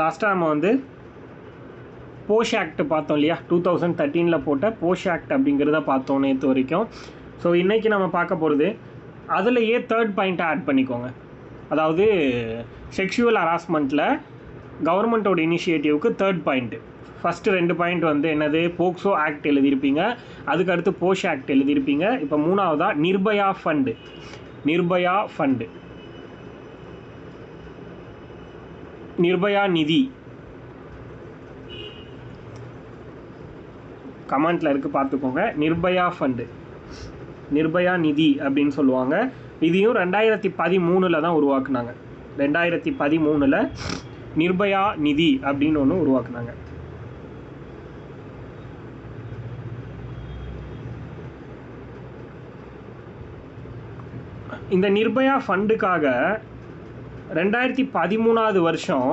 லாஸ்ட்டாக நம்ம வந்து போஷ் ஆக்ட் பார்த்தோம் இல்லையா, 2013 போட்ட போஷ் ஆக்ட் அப்படிங்கிறத பார்த்தோம் நேற்று வரைக்கும். ஸோ இன்றைக்கி நம்ம பார்க்க போகிறது அதுலேயே தேர்ட் பாயிண்ட்டை ஆட் பண்ணிக்கோங்க. அதாவது செக்ஷுவல் ஹராஸ்மெண்ட்டில் கவர்மெண்ட்டோட இனிஷியேட்டிவ்க்கு தேர்ட் பாயிண்ட்டு. ஃபஸ்ட்டு 2 பாயிண்ட் வந்து என்னது, போக்சோ ஆக்ட் எழுதியிருப்பீங்க, அதுக்கடுத்து போஷ் ஆக்ட் எழுதியிருப்பீங்க. இப்போ மூணாவதாக நிர்பயா ஃபண்டு. நிர்பயா ஃபண்டு, நிர்பயா நிதி கமெண்ட்டில் இருக்குது பார்த்துக்கோங்க. நிர்பயா ஃபண்டு, நிர்பயா நிதி அப்படின்னு சொல்லுவாங்க. இதையும் 2013 தான் உருவாக்குனாங்க. 2013 நிர்பயா நிதி அப்படின்னு ஒன்று உருவாக்குனாங்க. இந்த நிர்பயா ஃபண்டுக்காக 2013 வருஷம்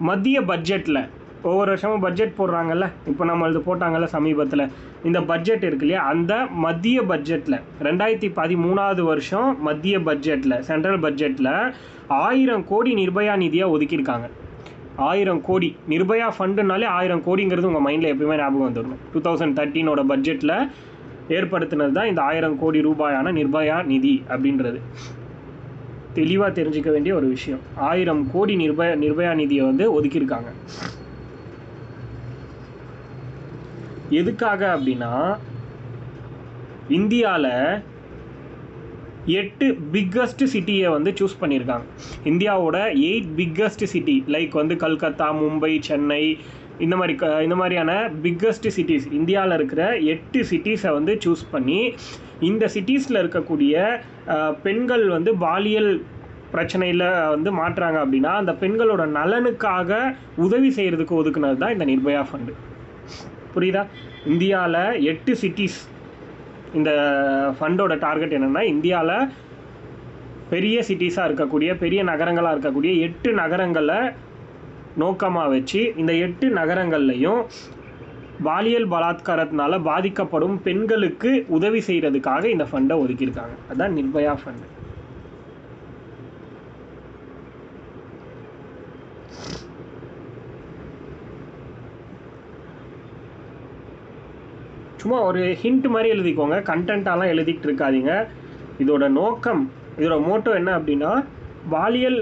மத்திய பட்ஜெட்டில், ஒவ்வொரு வருஷமும் பட்ஜெட் போடுறாங்கல்ல, இப்போ நம்மளது போட்டாங்கல்ல சமீபத்தில், இந்த பட்ஜெட் இருக்கு இல்லையா, அந்த மத்திய பட்ஜெட்டில் 2013 வருஷம் மத்திய பட்ஜெட்டில், சென்ட்ரல் பட்ஜெட்டில் 1000 கோடி நிர்பயா நிதியாக ஒதுக்கியிருக்காங்க. 1000 கோடி. நிர்பயா ஃபண்டுனாலே 1000 கோடிங்கிறது உங்கள் மைண்டில் எப்பயுமே ஞாபகம் வந்துடணும். 2013 பட்ஜெட்டில் ஏற்படுத்தினது தான் இந்த 1000 கோடி ரூபாயான நிர்பயா நிதி அப்படின்றது. தெளிவாக தெரிஞ்சிக்க வேண்டிய ஒரு விஷயம். 1000 கோடி நிர்பயா நிதியை வந்து ஒதுக்கியிருக்காங்க. எதுக்காக அப்படின்னா, இந்தியாவில் 8 பிக்கஸ்ட் சிட்டியை வந்து சூஸ் பண்ணியிருக்காங்க. இந்தியாவோட 8 பிக்கஸ்ட் சிட்டி, லைக் வந்து கல்கத்தா, மும்பை, சென்னை, இந்த மாதிரியான பிக்கஸ்ட் சிட்டிஸ், இந்தியாவில் இருக்கிற 8 சிட்டிஸை வந்து சூஸ் பண்ணி, இந்த சிட்டிஸில் இருக்கக்கூடிய பெண்கள் வந்து பாலியல் பிரச்சனையில் வந்து மாட்டுறாங்க அப்படின்னா, அந்த பெண்களோட நலனுக்காக உதவி செய்கிறதுக்கு ஒதுக்குனது தான் இந்த நிர்பயா ஃபண்டு. புரியுதா? இந்தியாவில் 8 சிட்டிஸ், இந்த ஃபண்டோட டார்கெட் என்னென்னா, இந்தியாவில் பெரிய சிட்டிஸாக இருக்கக்கூடிய, பெரிய நகரங்களாக இருக்கக்கூடிய 8 நகரங்களை நோக்கமாக வச்சு, இந்த 8 நகரங்கள்லையும் பாலியல் பலாத்காரத்தினால பாதிக்கப்படும் பெண்களுக்கு உதவி செய்கிறதுக்காக இந்த ஃபண்டை ஒதுக்கியிருக்காங்க. அதுதான் நிர்பயா ஃபண்டு. சும்மா ஒரு ஹிண்ட் மாதிரி எழுதிக்கோங்க, கண்டென்ட்டாலாம் எழுதிக்கிட்டு இருக்காதீங்க. இதோட நோக்கம், இதோட மோட்டோ என்ன அப்படின்னா, பாலியல்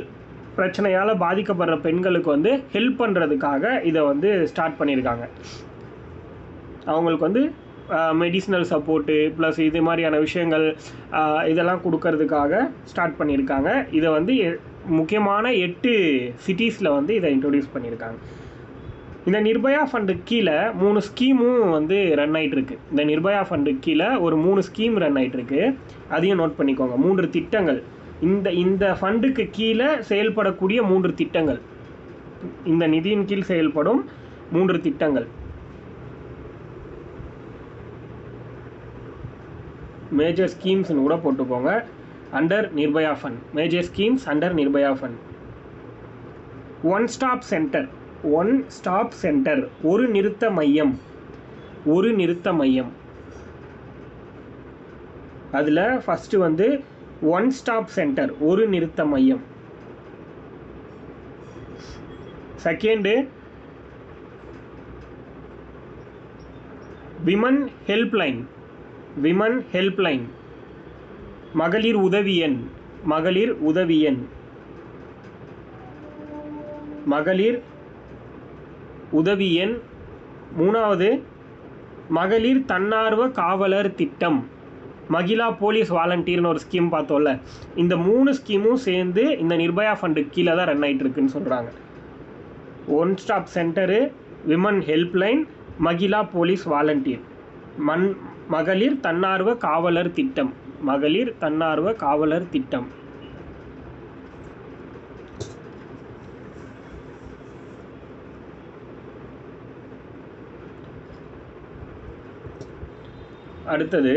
பிரச்சனையால் பாதிக்கப்படுற பெண்களுக்கு வந்து ஹெல்ப் பண்ணுறதுக்காக இதை வந்து ஸ்டார்ட் பண்ணியிருக்காங்க. அவங்களுக்கு வந்து மெடிசினல் சப்போர்ட்டு ப்ளஸ் இது மாதிரியான விஷயங்கள் இதெல்லாம் கொடுக்கறதுக்காக ஸ்டார்ட் பண்ணியிருக்காங்க. இதை வந்து முக்கியமான 8 சிட்டிஸில் வந்து இதை இன்ட்ரொடியூஸ் பண்ணியிருக்காங்க. இந்த நிர்பயா ஃபண்டுக்கு கீழே 3 ஸ்கீமும் வந்து ரன் ஆகிட்டுருக்கு. இந்த நிர்பயா ஃபண்டுக்கு கீழே ஒரு 3 ஸ்கீம் ரன் ஆகிட்டுருக்கு. அதையும் நோட் பண்ணிக்கோங்க. 3 திட்டங்கள், இந்த ஃபண்டுக்கு கீழே செயல்படக்கூடிய 3 திட்டங்கள், இந்த நிதியின் கீழ் செயல்படும் 3 திட்டங்கள். மேஜர் ஸ்கீம்ஸ்னு கூட போட்டுக்கோங்க. Under Nirbhaya fund, major schemes under Nirbhaya fund. One stop centre, one stop centre, ஒரு நிறுத்த மையம், ஒரு நிறுத்த மையம். அதில் ஃபஸ்ட்டு வந்து ஒன் ஸ்டாப் சென்டர், ஒரு நிறுத்த மையம். Second women helpline, women helpline, மகளிர் உதவி எண், மகளிர் உதவி எண், மகளிர் உதவி எண். மூணாவது மகளிர் தன்னார்வ காவலர் திட்டம், மகிழா போலீஸ் வாலண்டியர்னு ஒரு ஸ்கீம் பார்த்தோம்ல. இந்த 3 ஸ்கீமும் சேர்ந்து இந்த நிர்பயா ஃபண்டுக்கு கீழே தான் ரன் ஆகிட்டு இருக்குன்னு சொல்கிறாங்க. One stop centre, women helpline, Mahila police volunteer, மகளிர் தன்னார்வ காவலர் திட்டம், மகளிர் தன்னார்வ காவலர் திட்டம். அடுத்தது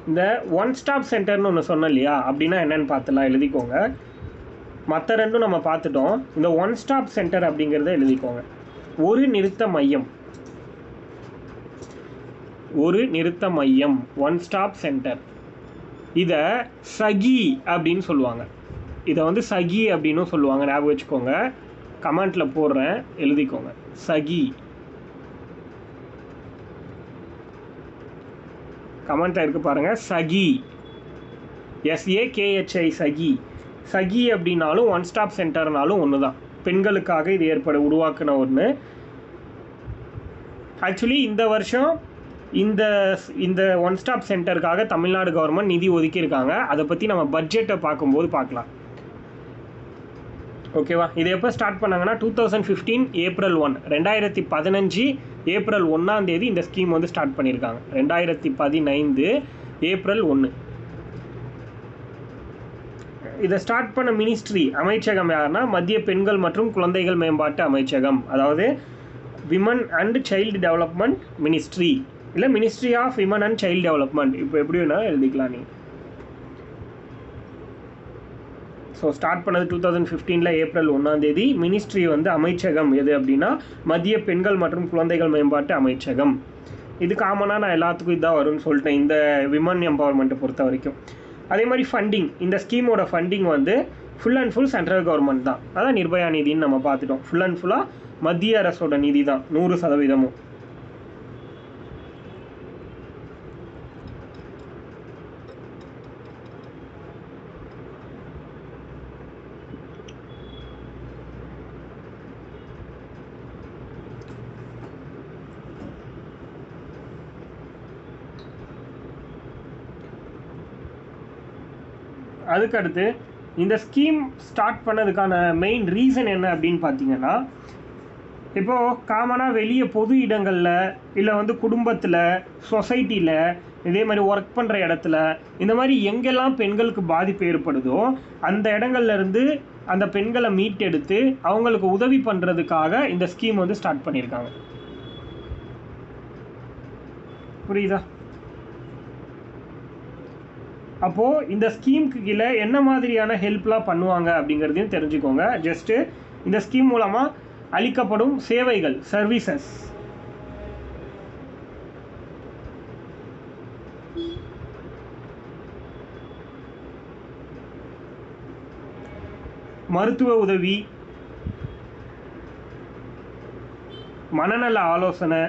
இந்த ஒன் ஸ்டாப் சென்டர்னு ஒன்று சொன்னோம் இல்லையா, அப்படின்னா என்னென்னு பார்த்துலாம், எழுதிக்கோங்க. மற்ற ரெண்டும் நம்ம பார்த்துட்டோம். இந்த ஒன் ஸ்டாப் சென்டர் அப்படிங்கிறத எழுதிக்கோங்க. ஒரு நிறுத்த மையம், ஒரு நிறுத்த மையம், ஒன் ஸ்டாப் சென்டர். இதை சகி அப்படின்னு சொல்லுவாங்க. இதை வந்து சகி அப்படின்னும் சொல்லுவாங்க, ஞாபகம் வச்சுக்கோங்க. கமெண்ட்டில் போடுறேன், எழுதிக்கோங்க. சகி. கமெண்ட்டில் இருக்குது பாருங்கள், சகி. SAKHI சகி. சகி அப்படின்னாலும் ஒன் ஸ்டாப் சென்டர்னாலும் ஒன்று தான். பெண்களுக்காக இது உருவாக்குன ஒன்று. ஆக்சுவலி இந்த வருஷம் இந்த ஒன் ஸ்டாப் சென்டருக்காக தமிழ்நாடு கவர்மெண்ட் நிதி ஒதுக்கியிருக்காங்க. அதை பற்றி நம்ம பட்ஜெட்டை பார்க்கும்போது பார்க்கலாம். ஓகேவா? இது எப்போ ஸ்டார்ட் பண்ணாங்கன்னா 2015 April 1, 2015 April 1 இந்த ஸ்கீம் வந்து ஸ்டார்ட் பண்ணியிருக்காங்க. 2015 April 1. இதை ஸ்டார்ட் பண்ண மினிஸ்ட்ரி, அமைச்சகம் யாருன்னா மத்திய பெண்கள் மற்றும் குழந்தைகள் மேம்பாட்டு அமைச்சகம், அதாவது women and child development ministry, இல்லை ministry of women and child development, இப்போ எப்படி வேணால் எழுதிக்கலாம் நீ. ஸோ ஸ்டார்ட் பண்ணது 2015 April 1. மினிஸ்ட்ரி வந்து அமைச்சகம் எது அப்படின்னா மத்திய பெண்கள் மற்றும் குழந்தைகள் மேம்பாட்டு அமைச்சகம். இது காமனாக நான் எல்லாத்துக்கும் இதான் வரும்னு சொல்லிட்டேன் இந்த விமன் எம்பவர்மெண்ட்டை பொறுத்த வரைக்கும். அதே மாதிரி ஃபண்டிங், இந்த ஸ்கீமோட ஃபண்டிங் வந்து full and full central government தான். அதான் நிர்பயா நிதின்னு நம்ம பார்த்துட்டோம். ஃபுல் அண்ட் ஃபுல்லாக மத்திய அரசோட நிதி தான் 100%. அதுக்கடுத்து இந்த ஸ்கீம் ஸ்டார்ட் பண்ணதுக்கான மெயின் ரீசன் என்ன அப்படின்னு பார்த்தீங்கன்னா, இப்போது காமனாக வெளியே பொது இடங்களில் இல்லை வந்து குடும்பத்தில், சொசைட்டியில், இதே மாதிரி ஒர்க் பண்ணுற இடத்துல, இந்த மாதிரி எங்கெல்லாம் பெண்களுக்கு பாதிப்பு ஏற்படுதோ அந்த இடங்கள்லேருந்து அந்த பெண்களை மீட்டெடுத்து அவங்களுக்கு உதவி பண்ணுறதுக்காக இந்த ஸ்கீம் வந்து ஸ்டார்ட் பண்ணியிருக்காங்க. புரியுதா? அப்போது இந்த ஸ்கீமுக்கு கீழே என்ன மாதிரியான ஹெல்ப்லாம் பண்ணுவாங்க அப்படிங்கிறதையும் தெரிஞ்சுக்கோங்க. ஜஸ்ட்டு இந்த ஸ்கீம் மூலமாக அளிக்கப்படும் சேவைகள், சர்வீசஸ், மருத்துவ உதவி, மனநல ஆலோசனை,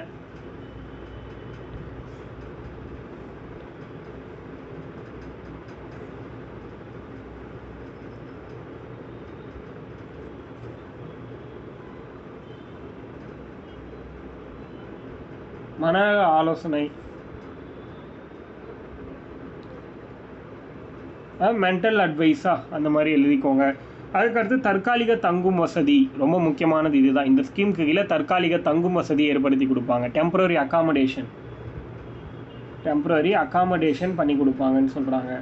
மனநல ஆலோசனை, மென்டல் அட்வைஸா அந்த மாதிரி எழுதிக்கோங்க. அதுக்கடுத்து தற்காலிக தங்கும் வசதி, ரொம்ப முக்கியமானது இதுதான். இந்த ஸ்கீமுக்கு கீழே தற்காலிக தங்கும் வசதி ஏற்படுத்தி கொடுப்பாங்க. டெம்பரரி அக்காமடேஷன் பண்ணி கொடுப்பாங்கன்னு சொல்கிறாங்க.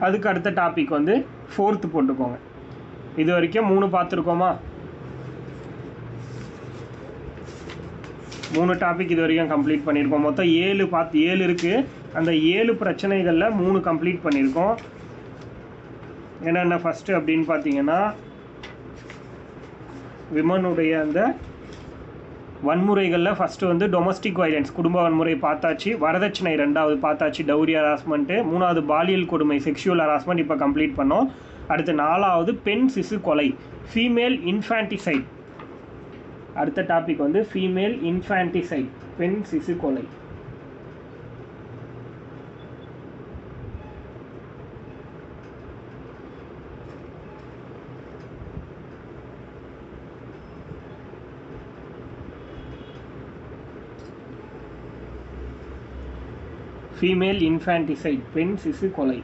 அதுக்கு அடுத்த டாபிக் வந்து 4th போட்டுக்கோங்க. இது வரைக்கும் 3 பார்த்துருக்கோமா? 3 டாபிக் இது வரைக்கும் கம்ப்ளீட் பண்ணியிருக்கோம். மொத்தம் 7 இருக்குது. அந்த 7 பிரச்சனைகளில் 3 கம்ப்ளீட் பண்ணியிருக்கோம். என்னென்ன ஃபஸ்ட்டு அப்படின்னு பார்த்தீங்கன்னா, விமனுடைய அந்த வன்முறைகளில் ஃபஸ்ட்டு வந்து டொமஸ்டிக் வைலன்ஸ், குடும்ப வன்முறை பார்த்தாச்சு. வரதட்சணை 2வது பார்த்தாச்சு, டவுரி ஹராஸ்மெண்ட்டு. 3வது பாலியல் கொடுமை, செக்ஷுவல் ஹராஸ்மெண்ட் இப்போ கம்ப்ளீட் பண்ணோம். அடுத்து 4வது பெண் சிசு கொலை, ஃபீமேல் இன்ஃபான்டிசைட். அடுத்த டாபிக் வந்து ஃபீமேல் இன்ஃபான்டிசைட், பெண் சிசு கொலை. ஃபீமேல் இன்ஃபான்டிசைட், பெண் சிசு கொலை.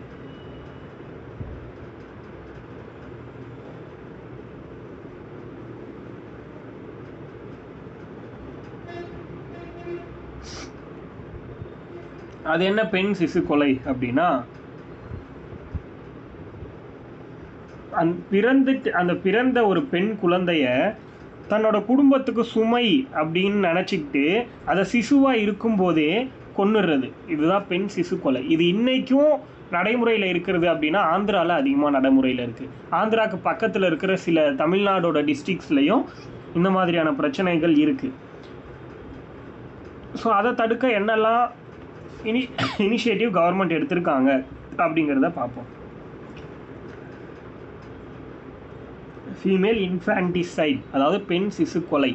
அது என்ன பெண் சிசு கொலை அப்படின்னா, அந்த பிறந்த ஒரு பெண் குழந்தைய தன்னோட குடும்பத்துக்கு சுமை அப்படின்னு நினச்சிக்கிட்டு அதை சிசுவாக இருக்கும்போதே கொன்னுடுறது. இதுதான் பெண் சிசு கொலை. இது இன்றைக்கும் நடைமுறையில் இருக்கிறது அப்படின்னா ஆந்திராவில் அதிகமாக நடைமுறையில் இருக்குது. ஆந்திராவுக்கு பக்கத்தில் இருக்கிற சில தமிழ்நாடோட டிஸ்ட்ரிக்ஸ்லையும் இந்த மாதிரியான பிரச்சனைகள் இருக்குது. ஸோ அதை தடுக்க என்னெல்லாம் இனிஷியேட்டிவ் கவர்மெண்ட் எடுத்திருக்காங்க அப்படிங்கிறத பார்ப்போம். ஃபீமேல் இன்ஃபான்டிசைட், அதாவது பெண் சிசு கொலை.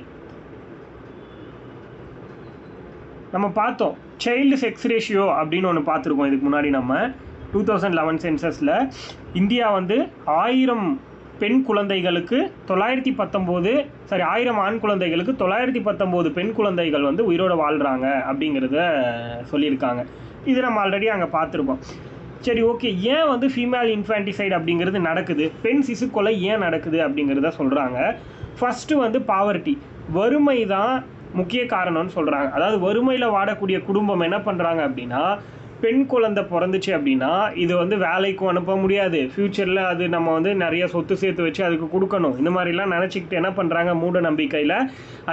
நம்ம பார்த்தோம் சைல்டு செக்ஸ் ரேஷியோ அப்படின்னு ஒன்று பார்த்துருக்கோம் இதுக்கு முன்னாடி. நம்ம 2011 சென்சஸில் இந்தியா வந்து 1000 பெண் குழந்தைகளுக்கு 1000 ஆண் குழந்தைகளுக்கு 919 பெண் குழந்தைகள் வந்து உயிரோடு வாழ்கிறாங்க அப்படிங்கிறத சொல்லியிருக்காங்க. இது நம்ம ஆல்ரெடி அங்கே பார்த்துருப்போம். சரி, ஓகே, ஏன் வந்து ஃபீமேல் இன்ஃபான்டிசைட் அப்படிங்கிறது நடக்குது, பெண் சிசு கொலை ஏன் நடக்குது அப்படிங்கிறத சொல்கிறாங்க. ஃபஸ்ட்டு வந்து பாவர்ட்டி, வறுமை தான் முக்கிய காரணம்னு சொல்கிறாங்க. அதாவது வறுமையில் வாடக்கூடிய குடும்பம் என்ன பண்ணுறாங்க அப்படின்னா, பெண் குழந்தை பிறந்துச்சு அப்படின்னா இது வந்து வேலைக்கும் அனுப்ப முடியாது, ஃப்யூச்சரில் அது நம்ம வந்து நிறைய சொத்து சேர்த்து வச்சு அதுக்கு கொடுக்கணும், இந்த மாதிரிலாம் நினச்சிக்கிட்டு என்ன பண்ணுறாங்க, மூட நம்பிக்கையில்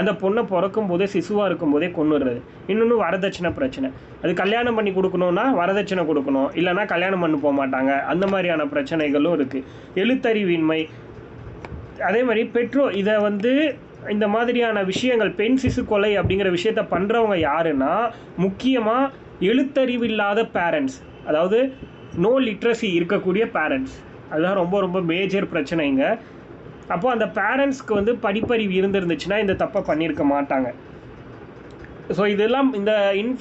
அந்த பொண்ணை பிறக்கும் போதே சிசுவாக இருக்கும் போதே கொண்டுடுறது. இன்னொன்று வரதட்சணை பிரச்சனை, அது கல்யாணம் பண்ணி கொடுக்கணுன்னா வரதட்சணை கொடுக்கணும், இல்லைனா கல்யாணம் பண்ணி போக மாட்டாங்க, அந்த மாதிரியான பிரச்சனைகளும் இருக்குது. எழுத்தறிவின்மை, அதே மாதிரி பெற்றோர் இதை வந்து இந்த மாதிரியான விஷயங்கள் பெண் சிசு கொலை அப்படிங்கிற விஷயத்த பண்ணுறவங்க யாருன்னா முக்கியமாக எழுத்தறிவில்லாத பேரண்ட்ஸ், அதாவது நோ லிட்ரஸி இருக்கக்கூடிய பேரண்ட்ஸ். அதுதான் ரொம்ப ரொம்ப மேஜர் பிரச்சனைங்க. அப்போது அந்த பேரண்ட்ஸ்க்கு வந்து படிப்பறிவு இருந்துருந்துச்சுன்னா இந்த தப்பை பண்ணியிருக்க மாட்டாங்க. ஸோ இதெல்லாம் இந்த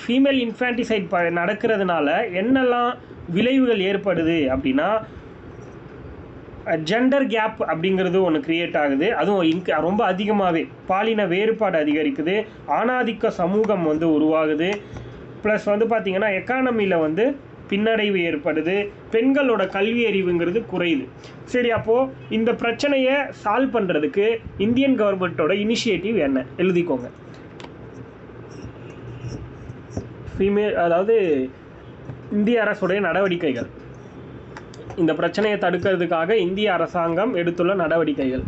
ஃபீமேல் இன்ஃபான்டிசைட் நடக்கிறதுனால என்னெல்லாம் விளைவுகள் ஏற்படுது அப்படின்னா, ஜெண்டர் கேப் அப்படிங்கிறது ஒன்று க்ரியேட் ஆகுது. அதுவும் ரொம்ப அதிகமாகவே பாலின வேறுபாடு அதிகரிக்குது, ஆணாதிக்க சமூகம் வந்து உருவாகுது. ப்ளஸ் வந்து பார்த்திங்கன்னா எக்கானமியில் வந்து பின்னடைவு ஏற்படுது, பெண்களோட கல்வி அறிவுங்கிறது குறையுது. சரி, அப்போது இந்த பிரச்சனையை சால்வ் பண்ணுறதுக்கு இந்தியன் கவர்மெண்ட்டோட இனிஷியேட்டிவ் என்ன எழுதிக்கோங்க. அதாவது இந்திய அரசுடைய நடவடிக்கைகள், இந்த பிரச்சனையை தடுக்கிறதுக்காக இந்திய அரசாங்கம் எடுத்துள்ள நடவடிக்கைகள்.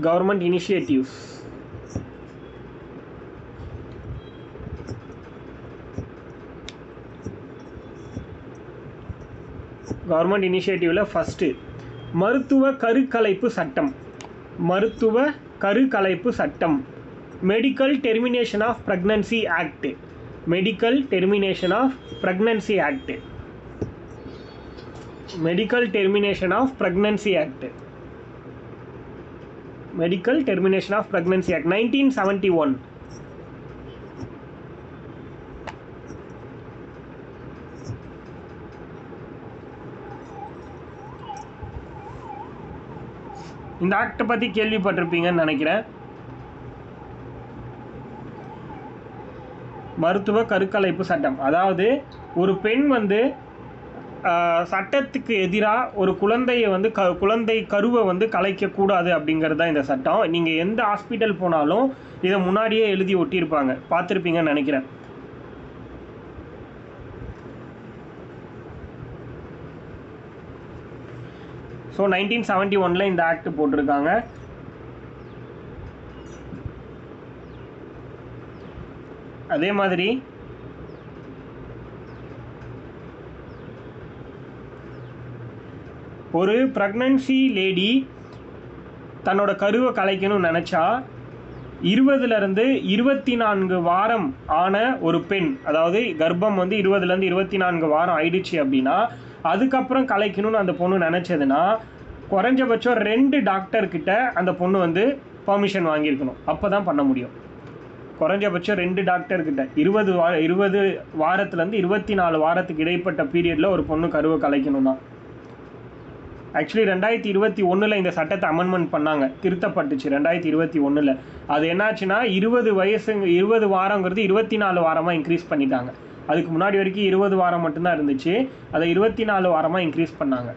Government initiatives. கவர்மெண்ட் இனிஷியேட்டிவில் ஃபஸ்ட்டு மருத்துவ கருக்கலைப்பு சட்டம். மருத்துவ கருக்கலைப்பு சட்டம், medical termination of pregnancy act. Medical termination of pregnancy act. Medical termination of pregnancy act. Medical termination of pregnancy act 1971. இந்த ஆக்டை பற்றி கேள்விப்பட்டிருப்பீங்கன்னு நினைக்கிறேன். மருத்துவ கருக்கலைப்பு சட்டம், அதாவது ஒரு பெண் வந்து சட்டத்துக்கு எதிராக ஒரு குழந்தையை வந்து குழந்தை கருவை வந்து கலைக்கக்கூடாது அப்படிங்கிறது தான் இந்த சட்டம். நீங்கள் எந்த ஹாஸ்பிட்டல் போனாலும் இதை முன்னாடியே எழுதி ஒட்டியிருப்பாங்க, பார்த்துருப்பீங்கன்னு நினைக்கிறேன். ஸோ 1971 இந்த ஆக்ட் போட்டிருக்காங்க. அதே மாதிரி ஒரு ப்ரெக்னன்சி லேடி தன்னோட கருவை கலைக்கணும்னு நினச்சா 20லேருந்து 24 வாரம் ஆன ஒரு பெண், அதாவது கர்ப்பம் வந்து 20லேருந்து 24 வாரம் ஆயிடுச்சு அப்படின்னா அதுக்கப்புறம் கலைக்கணும்னு அந்த பொண்ணு நினச்சதுன்னா குறைஞ்சபட்சம் 2 டாக்டர்கிட்ட அந்த பொண்ணு வந்து பர்மிஷன் வாங்கியிருக்கணும், அப்போ தான் பண்ண முடியும். குறைஞ்சபட்சம் 2 டாக்டர்கிட்ட 20 வாரத்துலேருந்து 24 வாரத்துக்கு இடைப்பட்ட பீரியடில் ஒரு பொண்ணு கருவை கலைக்கணும்னா. ஆக்சுவலி 2021 இந்த சட்டத்தை அமெண்ட்மெண்ட் பண்ணாங்க, திருத்தப்பட்டுச்சு 2021. அது என்னாச்சுன்னா 20 வாரங்கிறது 24 வாரமாக இன்க்ரீஸ் பண்ணிட்டாங்க. அதுக்கு முன்னாடி வரைக்கும் 20 வாரம் மட்டும்தான் இருந்துச்சு, அதை 24 வாரமாக இன்க்ரீஸ் பண்ணாங்க.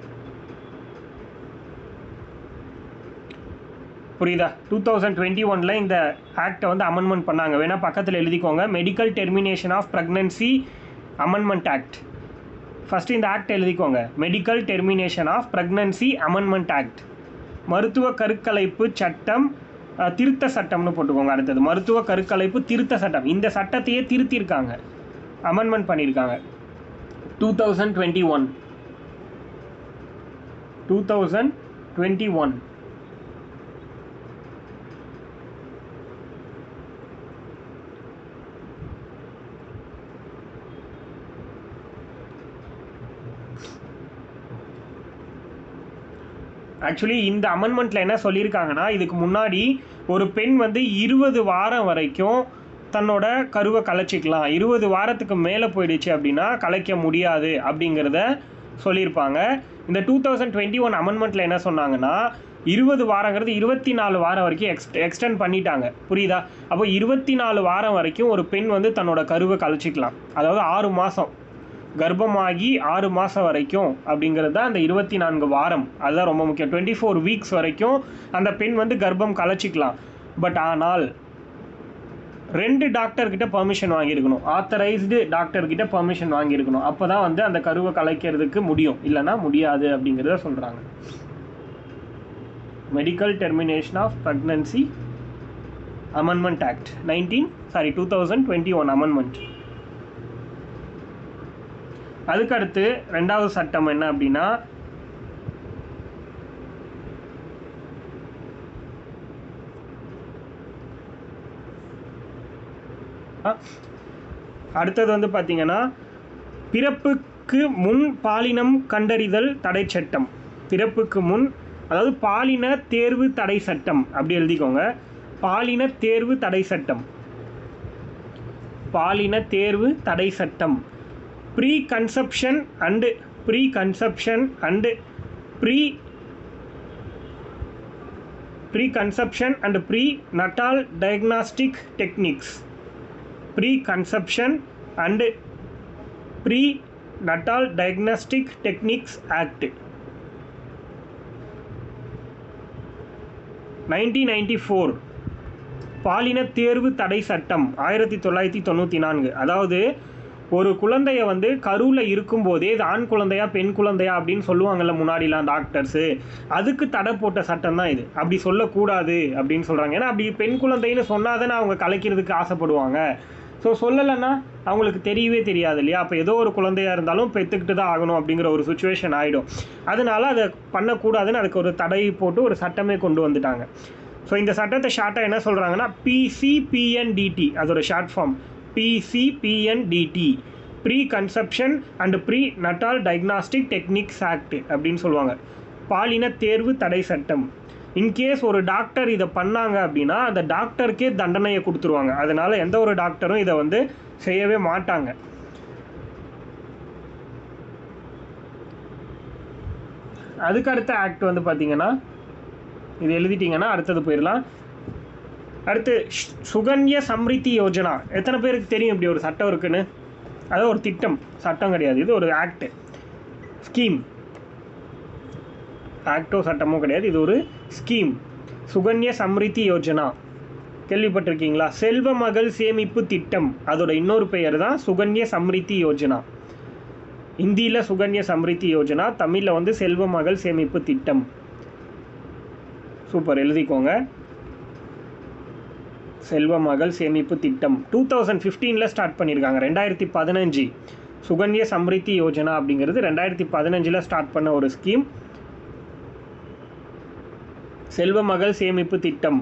புரியுதா? 2021 இந்த ஆக்டை வந்து அமெண்ட்மெண்ட் பண்ணாங்க. வேணால் பக்கத்தில் எழுதிக்கோங்க, medical termination of pregnancy amendment act. First இந்த ஆக்ட் எழுதிக்கோங்க, medical termination of pregnancy amendment act. மருத்துவ கருக்கலைப்பு சட்டம் திருத்த சட்டம்னு போட்டுக்கோங்க. அடுத்தது மருத்துவ கருக்கலைப்பு திருத்த சட்டம். இந்த சட்டத்தையே திருத்தியிருக்காங்க, அமெண்ட்மெண்ட் பண்ணியிருக்காங்க. 2021 ஆக்சுவலி இந்த அமெண்ட்மெண்ட்டில் என்ன சொல்லியிருக்காங்கன்னா, இதுக்கு முன்னாடி ஒரு பெண் வந்து 20 வாரம் வரைக்கும் தன்னோட கருவை கலைச்சிக்கலாம், 20 வாரத்துக்கு மேலே போயிடுச்சு அப்படின்னா கலைக்க முடியாது அப்படிங்கிறத சொல்லியிருப்பாங்க. இந்த 2021 அமெண்ட்மெண்ட்டில் என்ன சொன்னாங்கன்னா, 20 வாரங்கிறது 24 வாரம் வரைக்கும் எக்ஸ்டெண்ட் பண்ணிட்டாங்க. புரியுதா? அப்போ 24 வாரம் வரைக்கும் ஒரு பெண் வந்து தன்னோட கருவை கலைச்சிக்கலாம். அதாவது 6 மாதம் கர்ப்பமாகி 6 மாதம் வரைக்கும் அப்படிங்கிறது தான் அந்த 24 வாரம். அதுதான் ரொம்ப முக்கியம். 24 வீக்ஸ் வரைக்கும் அந்த பெண் வந்து கர்ப்பம் கலைச்சிக்கலாம். பட் ஆனால் 2 டாக்டர்கிட்ட பர்மிஷன் வாங்கியிருக்கணும், ஆத்தரைஸ்டு டாக்டர்கிட்ட பர்மிஷன் வாங்கியிருக்கணும். அப்போ தான் வந்து அந்த கருவை கலைக்கிறதுக்கு முடியும், இல்லைனா முடியாது அப்படிங்கிறத சொல்கிறாங்க. Medical termination of pregnancy amendment act 2021 amendment. அதுக்கடுத்து 2வது சட்டம் என்ன அப்படின்னா, அடுத்தது வந்து பார்த்தீங்கன்னா, பிறப்புக்கு முன் பாலினம் கண்டறிதல் தடை சட்டம். பிறப்புக்கு முன், அதாவது பாலின தேர்வு தடை சட்டம் அப்படி எழுதிக்கோங்க. பாலின தேர்வு தடை சட்டம், பாலின தேர்வு தடை சட்டம். Pre conception and pre natal diagnostic techniques. Pre-Conception and Pre-Natal Diagnostic Techniques Act 1994. பாலின தேர்வு தடை சட்டம் 1994. அதாவது ஒரு குழந்தைய வந்து கருவில் இருக்கும்போதே இது ஆண் குழந்தையா பெண் குழந்தையா அப்படின்னு சொல்லுவாங்கள்ல முன்னாடிலாம் டாக்டர்ஸு, அதுக்கு தடை போட்ட சட்டம் தான் இது. அப்படி சொல்லக்கூடாது அப்படின்னு சொல்கிறாங்க. ஏன்னா அப்படி பெண் குழந்தைன்னு சொன்னால் தானே அவங்க கலைக்கிறதுக்கு ஆசைப்படுவாங்க. ஸோ சொல்லலைன்னா அவங்களுக்கு தெரியவே தெரியாது இல்லையா? அப்போ ஏதோ ஒரு குழந்தையாக இருந்தாலும் பெற்றுக்கிட்டு தான் ஆகணும் அப்படிங்கிற ஒரு சுச்சுவேஷன் ஆகிடும். அதனால அதை பண்ணக்கூடாதுன்னு அதுக்கு ஒரு தடை போட்டு ஒரு சட்டமே கொண்டு வந்துட்டாங்க. ஸோ இந்த சட்டத்தை ஷார்ட்டாக என்ன சொல்கிறாங்கன்னா, PCPNDT, அதோட short form PCPNDT, pre conception and pre natal diagnostic techniques act அப்படின்னு சொல்லுவாங்க. பாலின தேர்வு தடை சட்டம். இன்கேஸ் ஒரு டாக்டர் இதை பண்ணாங்க அப்படின்னா அந்த டாக்டருக்கே தண்டனையை கொடுத்துருவாங்க. அதனால் எந்த ஒரு டாக்டரும் இதை வந்து செய்யவே மாட்டாங்க. அதுக்கு அடுத்த ஆக்ட் வந்து பார்த்திங்கன்னா, இது எழுதிட்டிங்கன்னா அடுத்தது போயிடலாம். அடுத்து சுகன்ய சம்ரித்தி யோஜனா. எத்தனை பேருக்கு தெரியும் இப்படி ஒரு சட்டம் இருக்குன்னு? அதாவது ஒரு திட்டம், சட்டம் கிடையாது, இது ஒரு ஆக்ட், ஸ்கீம். ஆக்டோ சட்டமும் கிடையாது, இது ஒரு ஸ்கீம். சுகன்ய சம்ரித்தி யோஜனா கேள்விப்பட்டிருக்கீங்களா? செல்வ மகள் சேமிப்பு திட்டம், அதோட இன்னொரு பெயர் தான் சுகன்ய சம்ரித்தி யோஜனா. இந்தியில் சுகன்ய சம்ரித்தி யோஜனா, தமிழில் வந்து செல்வ மகள் சேமிப்பு திட்டம். சூப்பர், எழுதிக்கோங்க. செல்வ மகள் சேமிப்பு திட்டம் 2015 ஸ்டார்ட் பண்ணியிருக்காங்க. 2015 சுகன்ய சம்ரித்தி யோஜனா அப்படிங்கிறது 2015 ஸ்டார்ட் பண்ண ஒரு ஸ்கீம். செல்வ மகள் சேமிப்பு திட்டம்.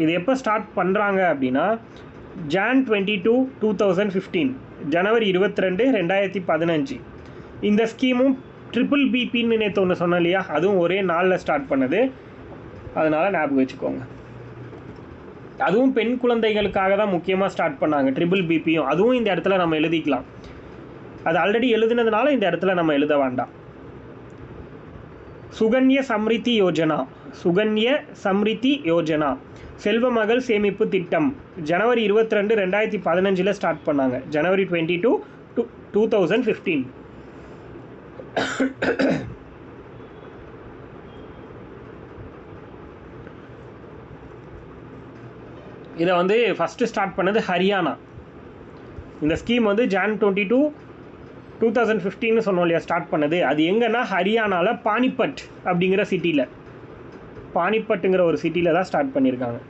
இது எப்போ ஸ்டார்ட் பண்ணுறாங்க அப்படின்னா, Jan 22, 2015, ஜனவரி 22, 2015. இந்த ஸ்கீமும் BBBன்னு நேற்று ஒன்று சொன்னேன் இல்லையா, அதுவும் ஒரே நாளில் ஸ்டார்ட் பண்ணது. அதனால் ஞாபகம் வச்சுக்கோங்க. அதுவும் பெண் குழந்தைகளுக்காக தான் முக்கியமாக ஸ்டார்ட் பண்ணாங்க. BBBயும் அதுவும் இந்த இடத்துல நம்ம எழுதிக்கலாம். அது ஆல்ரெடி எழுதுனதுனால இந்த இடத்துல நம்ம எழுத வேண்டாம். சுகன்ய சம்ரித்தி யோஜனா, சுகன்ய சம்ரித்தி யோஜனா, செல்வ மகள் சேமிப்பு திட்டம் ஜனவரி 22, 2015 ஸ்டார்ட் பண்ணாங்க. ஜனவரி 22, 2015. இதை வந்து ஃபஸ்ட்டு ஸ்டார்ட் பண்ணது ஹரியானா. இந்த ஸ்கீம் வந்து Jan 22, 2015 சொன்னோம் இல்லையா ஸ்டார்ட் பண்ணது. அது எங்கன்னா ஹரியானாவில் பானிபட் அப்படிங்கிற சிட்டியில், பானிபட்டுங்கிற ஒரு சிட்டியில் தான் ஸ்டார்ட் பண்ணியிருக்காங்க.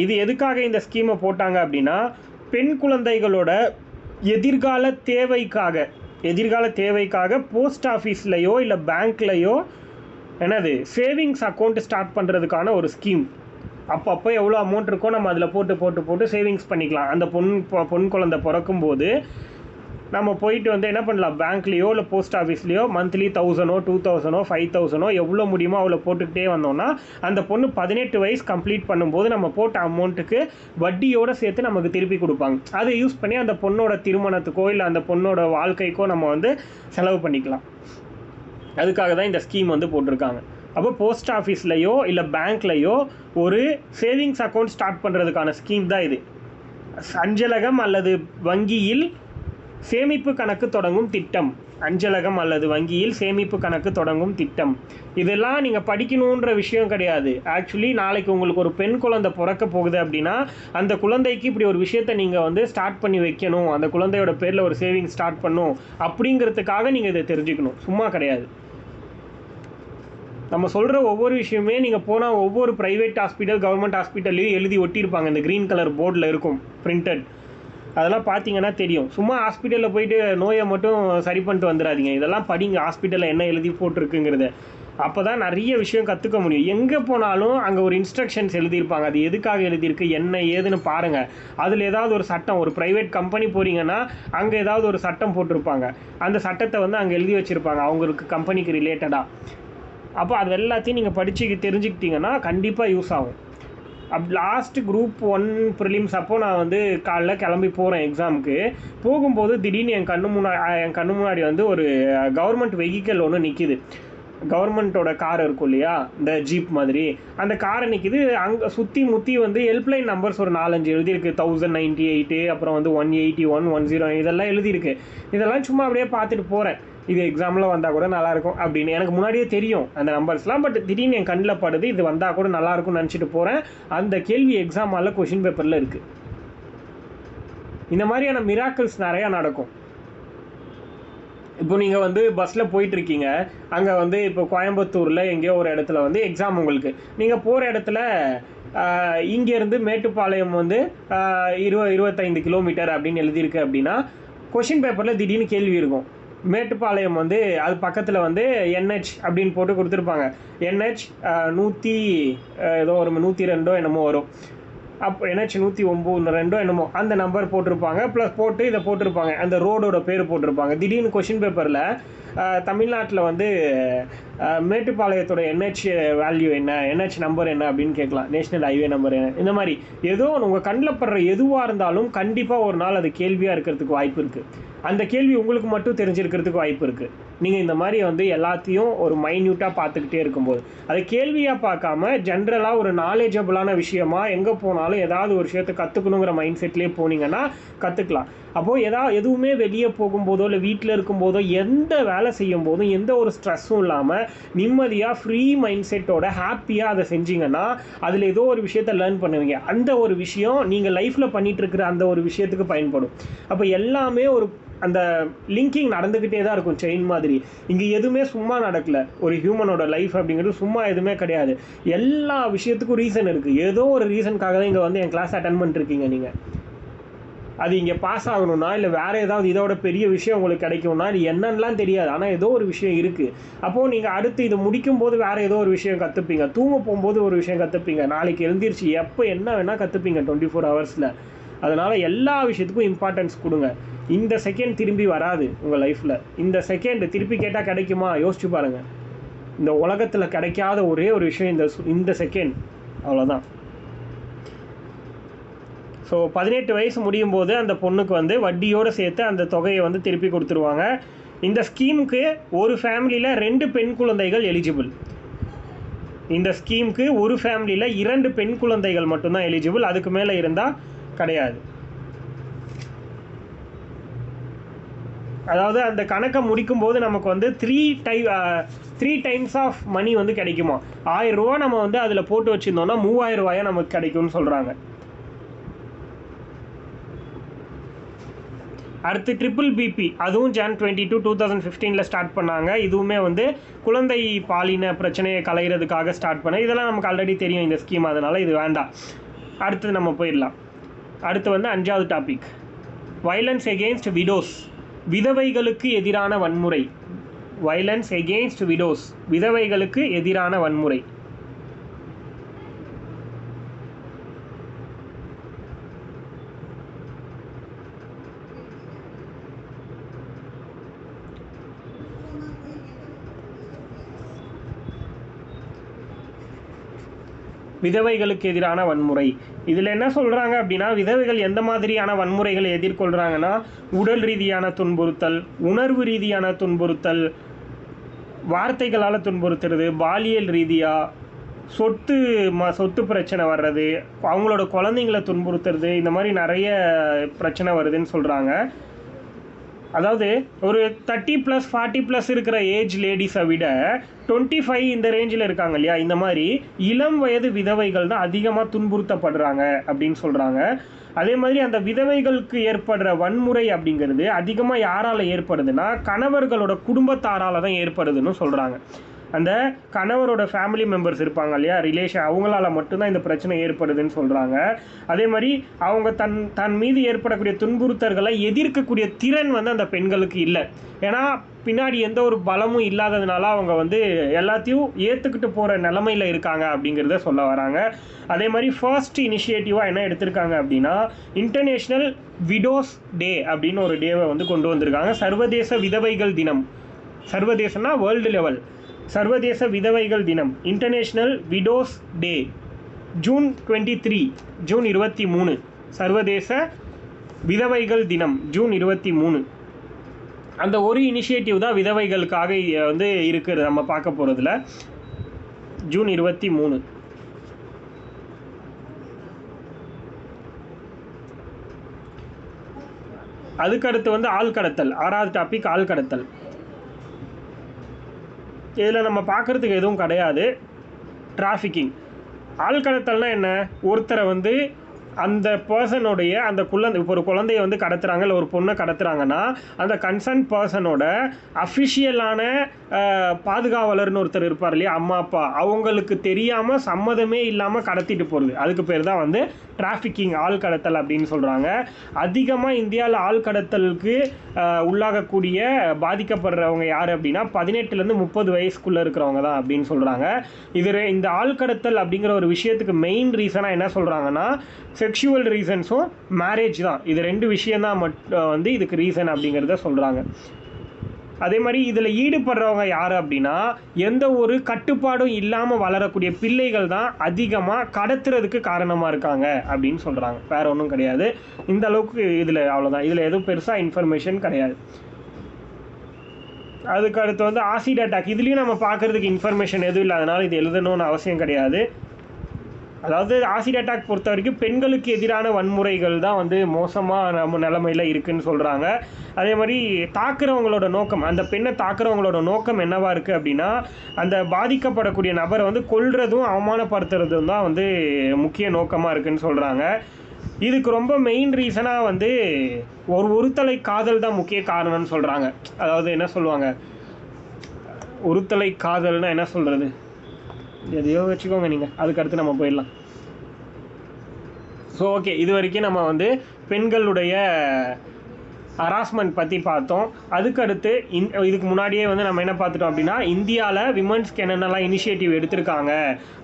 இது எதுக்காக இந்த ஸ்கீமை போட்டாங்க அப்படின்னா, பெண் குழந்தைகளோட எதிர்கால தேவைக்காக போஸ்ட் ஆஃபீஸ்லையோ இல்லை பேங்க்லையோ சேவிங்ஸ் அக்கௌண்ட் ஸ்டார்ட் பண்ணுறதுக்கான ஒரு ஸ்கீம். அப்பப்போ எவ்வளோ அமௌண்ட் இருக்கோ நம்ம அதில் போட்டு சேவிங்ஸ் பண்ணிக்கலாம். அந்த பொன் குழந்தை பிறக்கும்போது நம்ம போயிட்டு என்ன பண்ணலாம், பேங்க்லேயோ இல்லை போஸ்ட் ஆஃபீஸ்லேயோ மந்த்லி 1000 2000 5000 எவ்வளோ முடியுமோ அவ்வளோ போட்டுக்கிட்டே வந்தோம்னா அந்த பொண்ணு 18 வயசு கம்ப்ளீட் பண்ணும்போது நம்ம போட்ட அமௌண்ட்டுக்கு வட்டியோடு சேர்த்து நமக்கு திருப்பி கொடுப்பாங்க. அதை யூஸ் பண்ணி அந்த பொண்ணோட திருமணத்துக்கோ இல்லை அந்த பொண்ணோட வாழ்க்கைக்கோ நம்ம செலவு பண்ணிக்கலாம். அதுக்காக தான் இந்த ஸ்கீம் போட்டிருக்காங்க. அப்போ போஸ்ட் ஆஃபீஸ்லையோ இல்லை பேங்க்லையோ ஒரு சேவிங்ஸ் அக்கௌண்ட் ஸ்டார்ட் பண்ணுறதுக்கான ஸ்கீம் தான் இது. அஞ்சலகம் அல்லது வங்கியில் சேமிப்பு கணக்கு தொடங்கும் திட்டம். இதெல்லாம் நீங்கள் படிக்கணுன்ற விஷயம் கிடையாது. ஆக்சுவலி நாளைக்கு உங்களுக்கு ஒரு பெண் குழந்தை பிறக்க போகுது அப்படின்னா அந்த குழந்தைக்கு இப்படி ஒரு விஷயத்தை நீங்கள் ஸ்டார்ட் பண்ணி வைக்கணும், அந்த குழந்தையோட பேரில் ஒரு சேவிங் ஸ்டார்ட் பண்ணணும் அப்படிங்கிறதுக்காக நீங்கள் இதை தெரிஞ்சுக்கணும், சும்மா கிடையாது. நம்ம சொல்கிற ஒவ்வொரு விஷயமே நீங்கள் போனால் ஒவ்வொரு ப்ரைவேட் ஹாஸ்பிட்டல் கவர்மெண்ட் ஹாஸ்பிட்டல்லையும் எழுதி ஒட்டியிருப்பாங்க. இந்த க்ரீன் கலர் போர்டில் இருக்கும் பிரிண்டட். அதெல்லாம் பார்த்தீங்கன்னா தெரியும். சும்மா ஹாஸ்பிட்டலில் போயிட்டு நோயை மட்டும் சரி பண்ணிட்டு வந்துடாதீங்க. இதெல்லாம் படிங்க, ஹாஸ்பிட்டலில் என்ன எழுதி போட்டிருக்குங்கிறத. அப்போ தான் நிறைய விஷயம் கற்றுக்க முடியும். எங்கே போனாலும் அங்கே ஒரு இன்ஸ்ட்ரக்ஷன்ஸ் எழுதியிருப்பாங்க. அது எதுக்காக எழுதியிருக்கு என்ன ஏதுன்னு பாருங்கள். அதில் ஏதாவது ஒரு சட்டம், ஒரு ப்ரைவேட் கம்பெனி போகிறீங்கன்னா அங்கே ஏதாவது ஒரு சட்டம் போட்டிருப்பாங்க. அந்த சட்டத்தை அங்கே எழுதி வச்சுருப்பாங்க அவங்களுக்கு கம்பெனிக்கு ரிலேட்டடாக. அப்போ அது எல்லாத்தையும் நீங்கள் படித்து தெரிஞ்சுக்கிட்டிங்கன்னா கண்டிப்பாக யூஸ் ஆகும். லாஸ்ட்டு குரூப் 1 ப்ரிலிம்ஸ் அப்போது நான் காலைல கிளம்பி போகிறேன் எக்ஸாமுக்கு. போகும்போது திடீர்னு என் கண்ணு முன்னாடி ஒரு கவர்மெண்ட் வெஹிக்கிள் ஒன்று நிற்கிது. கவர்மெண்ட்டோட கார் இருக்கும் இல்லையா, இந்த ஜீப் மாதிரி, அந்த காரை நிற்கிது. அங்கே சுற்றி முற்றி ஹெல்ப்லைன் நம்பர்ஸ் ஒரு 4-5 எழுதியிருக்கு. 1098, அப்புறம் 181 109 இதெல்லாம் எழுதியிருக்கு. இதெல்லாம் சும்மா அப்படியே பார்த்துட்டு போகிறேன். இது எக்ஸாமில் வந்தால் கூட நல்லாயிருக்கும் அப்படின்னு எனக்கு முன்னாடியே தெரியும் அந்த நம்பர்ஸ்லாம். பட் திடீர்னு என் கண்ணில் படுது, இது வந்தால் கூட நல்லாயிருக்கும்னு நினச்சிட்டு போகிறேன். அந்த கேள்வி எக்ஸாம் ஹாலில் கொஷின் பேப்பரில் இருக்குது. இந்த மாதிரியான மிராக்கிள்ஸ் நிறையா நடக்கும். இப்போ நீங்கள் பஸ்ஸில் போயிட்டுருக்கீங்க. அங்கே இப்போ கோயம்புத்தூரில் எங்கேயோ ஒரு இடத்துல எக்ஸாம் உங்களுக்கு. நீங்கள் போகிற இடத்துல இங்கேருந்து மேட்டுப்பாளையம் 25 கிலோமீட்டர் அப்படின்னு எழுதியிருக்கு அப்படின்னா கொஷின் பேப்பரில் திடீர்னு கேள்வி இருக்கும். மேட்டுப்பாளையம் அது பக்கத்தில் NH அப்படின்னு போட்டு கொடுத்துருப்பாங்க. NH 102 என்னமோ வரும். அப்போ NH 109 என்னமோ அந்த நம்பர் போட்டிருப்பாங்க. ப்ளஸ் போட்டு இதை போட்டிருப்பாங்க, அந்த ரோடோட பேர் போட்டிருப்பாங்க. திடீர்னு கொஷின் பேப்பரில் தமிழ்நாட்டில் மேட்டுப்பாளையத்தோட NH வேல்யூ என்ன, NH நம்பர் என்ன அப்படின்னு கேட்கலாம். நேஷ்னல் ஹைவே நம்பர் என்ன. இந்த மாதிரி ஏதோ உங்கள் கண்ணில் படுற எதுவாக இருந்தாலும் கண்டிப்பாக ஒரு நாள் அது கேள்வியாக இருக்கிறதுக்கு வாய்ப்பு இருக்குது. அந்த கேள்வி உங்களுக்கு மட்டும் தெரிஞ்சிருக்கிறதுக்கு வாய்ப்பு இருக்குது. நீங்கள் இந்த மாதிரி எல்லாத்தையும் ஒரு மைன்யூட்டாக பார்த்துக்கிட்டே இருக்கும்போது அதை கேள்வியாக பார்க்காம ஜென்ரலாக ஒரு நாலேஜபிளான விஷயமா எங்கே போனாலும் ஏதாவது ஒரு விஷயத்தை கற்றுக்கணுங்கிற மைண்ட் செட்லேயே போனீங்கன்னா கற்றுக்கலாம். அப்போது எதுவுமே வெளியே போகும்போதோ இல்லை வீட்டில் இருக்கும்போதோ எந்த வேலை செய்யும் போதும் எந்த ஒரு ஸ்ட்ரெஸ்ஸும் இல்லாமல் நிம்மதியாக ஃப்ரீ மைண்ட் செட்டோட ஹாப்பியாக அதை செஞ்சிங்கன்னா அதில் ஏதோ ஒரு விஷயத்தை லேர்ன் பண்ணுவீங்க. அந்த ஒரு விஷயம் நீங்கள் லைஃப்பில் பண்ணிகிட்டு இருக்கிற அந்த ஒரு விஷயத்துக்கு பயன்படும். அப்போ எல்லாமே ஒரு அந்த லிங்கிங் நடந்துக்கிட்டே தான் இருக்கும், செயின் மாதிரி. இங்கே எதுவுமே சும்மா நடக்கல. ஒரு ஹியூமனோட லைஃப் அப்படிங்கிறது சும்மா எதுவுமே கிடையாது. எல்லா விஷயத்துக்கும் ரீசன் இருக்குது. ஏதோ ஒரு ரீசனுக்காக தான் இங்கே என் கிளாஸ் அட்டன் பண்ணிருக்கீங்க. நீங்கள் அது இங்கே பாஸ் ஆகணும்னா இல்லை வேறு ஏதாவது இதோட பெரிய விஷயம் உங்களுக்கு கிடைக்கும்னா இது என்னன்னெலாம் தெரியாது, ஆனால் ஏதோ ஒரு விஷயம் இருக்குது. அப்போது நீங்கள் அடுத்து இது முடிக்கும் போது வேறு ஏதோ ஒரு விஷயம் கற்றுப்பீங்க. தூங்க போகும்போது ஒரு விஷயம் கற்றுப்பீங்க. நாளைக்கு எழுந்திரிச்சு எப்போ என்ன வேணால் கற்றுப்பீங்க 24 ஹவர்ஸில். அதனால் எல்லா விஷயத்துக்கும் இம்பார்ட்டன்ஸ் கொடுங்க. இந்த செகண்ட் திரும்பி வராது உங்கள் லைஃப்பில். இந்த செகண்ட் திருப்பி கேட்டால் கிடைக்குமா யோசிச்சு பாருங்கள். இந்த உலகத்தில் கிடைக்காத ஒரே ஒரு விஷயம் இந்த செகண்ட், அவ்வளோதான். ஸோ 18 வயசு முடியும் போது அந்த பொண்ணுக்கு வட்டியோடு சேர்த்து அந்த தொகையை திருப்பி கொடுத்துருவாங்க. இந்த ஸ்கீமுக்கு ஒரு ஃபேமிலியில் 2 பெண் குழந்தைகள் எலிஜிபிள். இந்த ஸ்கீமுக்கு ஒரு ஃபேமிலியில் 2 பெண் குழந்தைகள் மட்டும்தான் எலிஜிபிள். அதுக்கு மேலே இருந்தால் கிடையாது. அதாவது அந்த கணக்கை முடிக்கும்போது நமக்கு 3 டைம்ஸ் ஆஃப் மணி கிடைக்குமா. 1000 ரூபா நம்ம அதில் போட்டு வச்சுருந்தோம்னா 3000 ரூபாயா நமக்கு கிடைக்கும்னு சொல்கிறாங்க. அடுத்து BBB, அதுவும் Jan 22, 2015 ஸ்டார்ட் பண்ணாங்க. இதுவுமே குழந்தை பாலின பிரச்சனையை களைகிறதுக்காக ஸ்டார்ட் பண்ண. இதெல்லாம் நமக்கு ஆல்ரெடி தெரியும் இந்த ஸ்கீம், அதனால் இது வேண்டாம். அடுத்தது நம்ம போயிடலாம். அடுத்து வந்து 5வது டாபிக், வயலன்ஸ் எகெயின்ஸ்ட் விடோஸ், விதவைகளுக்கு எதிரான வன்முறை. வயலன்ஸ் எகெயின்ஸ்ட் விடோஸ், விதவைகளுக்கு எதிரான வன்முறை. விதவைகளுக்கு எதிரான வன்முறை. இதில் என்ன சொல்கிறாங்க அப்படின்னா, விதவைகள் எந்த மாதிரியான வன்முறைகளை எதிர்கொள்கிறாங்கன்னா, உடல் ரீதியான துன்புறுத்தல், உணர்வு ரீதியான துன்புறுத்தல், வார்த்தைகளால் துன்புறுத்துறது, பாலியல் ரீதியாக சொத்து பிரச்சனை வர்றது, அவங்களோட குழந்தைங்களை துன்புறுத்துறது, இந்த மாதிரி நிறைய பிரச்சனை வருதுன்னு சொல்கிறாங்க. அதாவது ஒரு 30+ 40+ இருக்கிற ஏஜ் லேடிஸை விட 25 இந்த ரேஞ்சில் இருக்காங்க இல்லையா, இந்த மாதிரி இளம் வயது விதவைகள் தான் அதிகமாக துன்புறுத்தப்படுறாங்க அப்படின்னு சொல்கிறாங்க. அதே மாதிரி அந்த விதவைகளுக்கு ஏற்படுற வன்முறை அப்படிங்கிறது அதிகமாக யாரால் ஏற்படுதுன்னா, கணவர்களோட குடும்பத்தாரால் தான் ஏற்படுதுன்னு சொல்கிறாங்க. அந்த கணவரோட ஃபேமிலி மெம்பர்ஸ் இருப்பாங்க இல்லையா, ரிலேஷன், அவங்களால மட்டும்தான் இந்த பிரச்சனை ஏற்படுதுன்னு சொல்கிறாங்க. அதே மாதிரி அவங்க தன் மீது ஏற்படக்கூடிய துன்புறுத்தல்களை எதிர்க்கக்கூடிய திறன் வந்து அந்த பெண்களுக்கு இல்லை. ஏன்னா பின்னாடி எந்த ஒரு பலமும் இல்லாததுனால அவங்க வந்து எல்லாத்தையும் ஏற்றுக்கிட்டு போகிற நிலமையில் இருக்காங்க அப்படிங்கிறத சொல்ல வராங்க. அதே மாதிரி ஃபர்ஸ்ட் இனிஷியேட்டிவாக என்ன எடுத்திருக்காங்க அப்படின்னா, இன்டர்நேஷ்னல் விடோஸ் டே அப்படின்னு ஒரு டேவை வந்து கொண்டு வந்திருக்காங்க. சர்வதேச விதவைகள் தினம். சர்வதேசம்னா வேர்ல்டு லெவல். சர்வதேச விதவைகள் தினம், இன்டர்நேஷ்னல் விடோஸ் டே, ஜூன் 23, ஜூன் 23. சர்வதேச விதவைகள் தினம் ஜூன் 23. அந்த ஒரு இனிஷியேட்டிவ் தான் விதவைகளுக்காக வந்து இருக்குது நம்ம பார்க்க போகிறதுல. ஜூன் 23. அதுக்கடுத்து வந்து ஆள்கடத்தல். 6வது டாபிக், ஆள்கடத்தல். இதில் நம்ம பார்க்குறதுக்கு எதுவும் கிடையாது. டிராஃபிக்கிங். ஆள்கடத்தல்னால் என்ன? ஒருத்தரை வந்து அந்த பர்சனுடைய அந்த இப்போ ஒரு குழந்தைய வந்து கடத்துகிறாங்க, இல்லை ஒரு பொண்ணை கடத்துகிறாங்கன்னா, அந்த கன்சர்ன் பர்சனோட அஃபிஷியலான பாதுகாவலர்னு ஒருத்தர் இருப்பார் இல்லையா, அம்மா அப்பா, அவங்களுக்கு தெரியாமல் சம்மதமே இல்லாமல் கடத்திட்டு போகிறது, அதுக்கு பேர் தான் வந்து டிராஃபிக்கிங், ஆள் கடத்தல் அப்படின்னு சொல்கிறாங்க. அதிகமாக இந்தியாவில் ஆள் கடத்தலுக்கு உள்ளாகக்கூடிய பாதிக்கப்படுறவங்க யார் அப்படின்னா 18லேருந்து 30 வயசுக்குள்ளே இருக்கிறவங்க தான் அப்படின்னு சொல்கிறாங்க. இந்த ஆள் கடத்தல் அப்படிங்கிற ஒரு விஷயத்துக்கு மெயின் ரீசனாக என்ன சொல்கிறாங்கன்னா, செக்ஷுவல் ரீசன்ஸும் மேரேஜ் தான். இது 2 விஷயந்தான் வந்து இதுக்கு ரீசன் அப்படிங்கிறத சொல்கிறாங்க. அதே மாதிரி இதில் ஈடுபடுறவங்க யார் அப்படின்னா, எந்த ஒரு கட்டுப்பாடும் இல்லாமல் வளரக்கூடிய பிள்ளைகள் தான் அதிகமாக கடத்துறதுக்கு காரணமாக இருக்காங்க அப்படின்னு சொல்கிறாங்க. வேறு ஒன்றும் கிடையாது. இந்த அளவுக்கு இதில் அவ்வளோதான். இதில் எதுவும் பெருசாக இன்ஃபர்மேஷன் கிடையாது. அதுக்கு அடுத்து வந்து ஆசிட் அட்டாக். இதுலேயும் நம்ம பார்க்குறதுக்கு இன்ஃபர்மேஷன் எதுவும் இல்லை, அதனால் இது எழுதணும்னு அவசியம் கிடையாது. அதாவது ஆசிட் அட்டாக் பொறுத்த வரைக்கும் பெண்களுக்கு எதிரான வன்முறைகள் தான் வந்து மோசமாக நம்ம நிலைமையில் இருக்குதுன்னு சொல்கிறாங்க. அதே மாதிரி தாக்குறவங்களோட நோக்கம், அந்த பெண்ணை தாக்குறவங்களோட நோக்கம் என்னவா இருக்குது அப்படின்னா, அந்த பாதிக்கப்படக்கூடிய நபரை வந்து கொல்றதும் அவமானப்படுத்துறதும் தான் வந்து முக்கிய நோக்கமாக இருக்குதுன்னு சொல்கிறாங்க. இதுக்கு ரொம்ப மெயின் ரீசனாக வந்து ஒருதலை காதல் தான் முக்கிய காரணம்னு சொல்கிறாங்க. அதாவது என்ன சொல்லுவாங்க, ஒருதலை காதல்னா என்ன சொல்கிறது, எதையோ வச்சுக்கோங்க நீங்கள், அதுக்கடுத்து நம்ம போயிடலாம். ஸோ ஓகே, இது வரைக்கும் நம்ம வந்து பெண்களுடைய ஹராஸ்மெண்ட் பற்றி பார்த்தோம். அதுக்கடுத்து இதுக்கு முன்னாடியே வந்து நம்ம என்ன பார்த்துட்டோம் அப்படின்னா, இந்தியாவில் விமன்ஸ்க்கு என்னென்னலாம் இனிஷியேட்டிவ் எடுத்திருக்காங்க,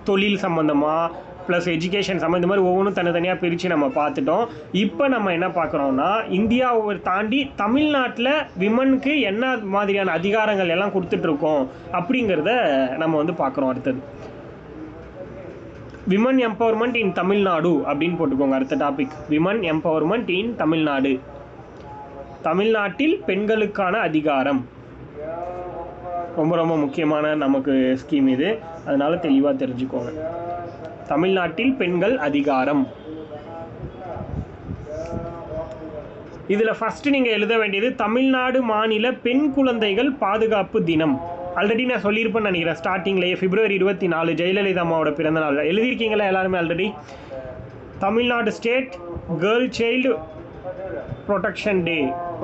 தொழில் சம்மந்தமாக ப்ளஸ் எஜுகேஷன் சம்மந்த மாதிரி ஒவ்வொன்றும் தனித்தனியாக பிரித்து நம்ம பார்த்துட்டோம். இப்போ நம்ம என்ன பார்க்குறோம்னா, இந்தியாவை தாண்டி தமிழ்நாட்டில் விமனுக்கு என்ன மாதிரியான அதிகாரங்கள் எல்லாம் கொடுத்துட்ருக்கோம் அப்படிங்கிறத நம்ம வந்து பார்க்குறோம். அடுத்தது விமன் எம்பவர்மெண்ட் இன் தமிழ்நாடு அப்படின்னு போட்டுக்கோங்க. அடுத்த டாபிக் விமன் எம்பவர்மெண்ட் இன் தமிழ்நாடு. தமிழ்நாட்டில் பெண்களுக்கான அதிகாரம். ரொம்ப ரொம்ப முக்கியமான நமக்கு ஸ்கீம் இது, அதனால தெளிவாக தெரிஞ்சுக்கோங்க. தமிழ்நாட்டில் பெண்கள் அதிகாரம். இதில் ஃபஸ்ட்டு நீங்கள் எழுத வேண்டியது தமிழ்நாடு மாநில பெண் குழந்தைகள் பாதுகாப்பு தினம். ஆல்ரெடி நான் சொல்லியிருப்பேன்னு நினைக்கிறேன் ஸ்டார்டிங்லேயே, February 24 ஜெயலலிதா அம்மாவோட பிறந்த நாள். எழுதியிருக்கீங்களா எல்லாருமே already? Tamil Nadu state girl child protection day.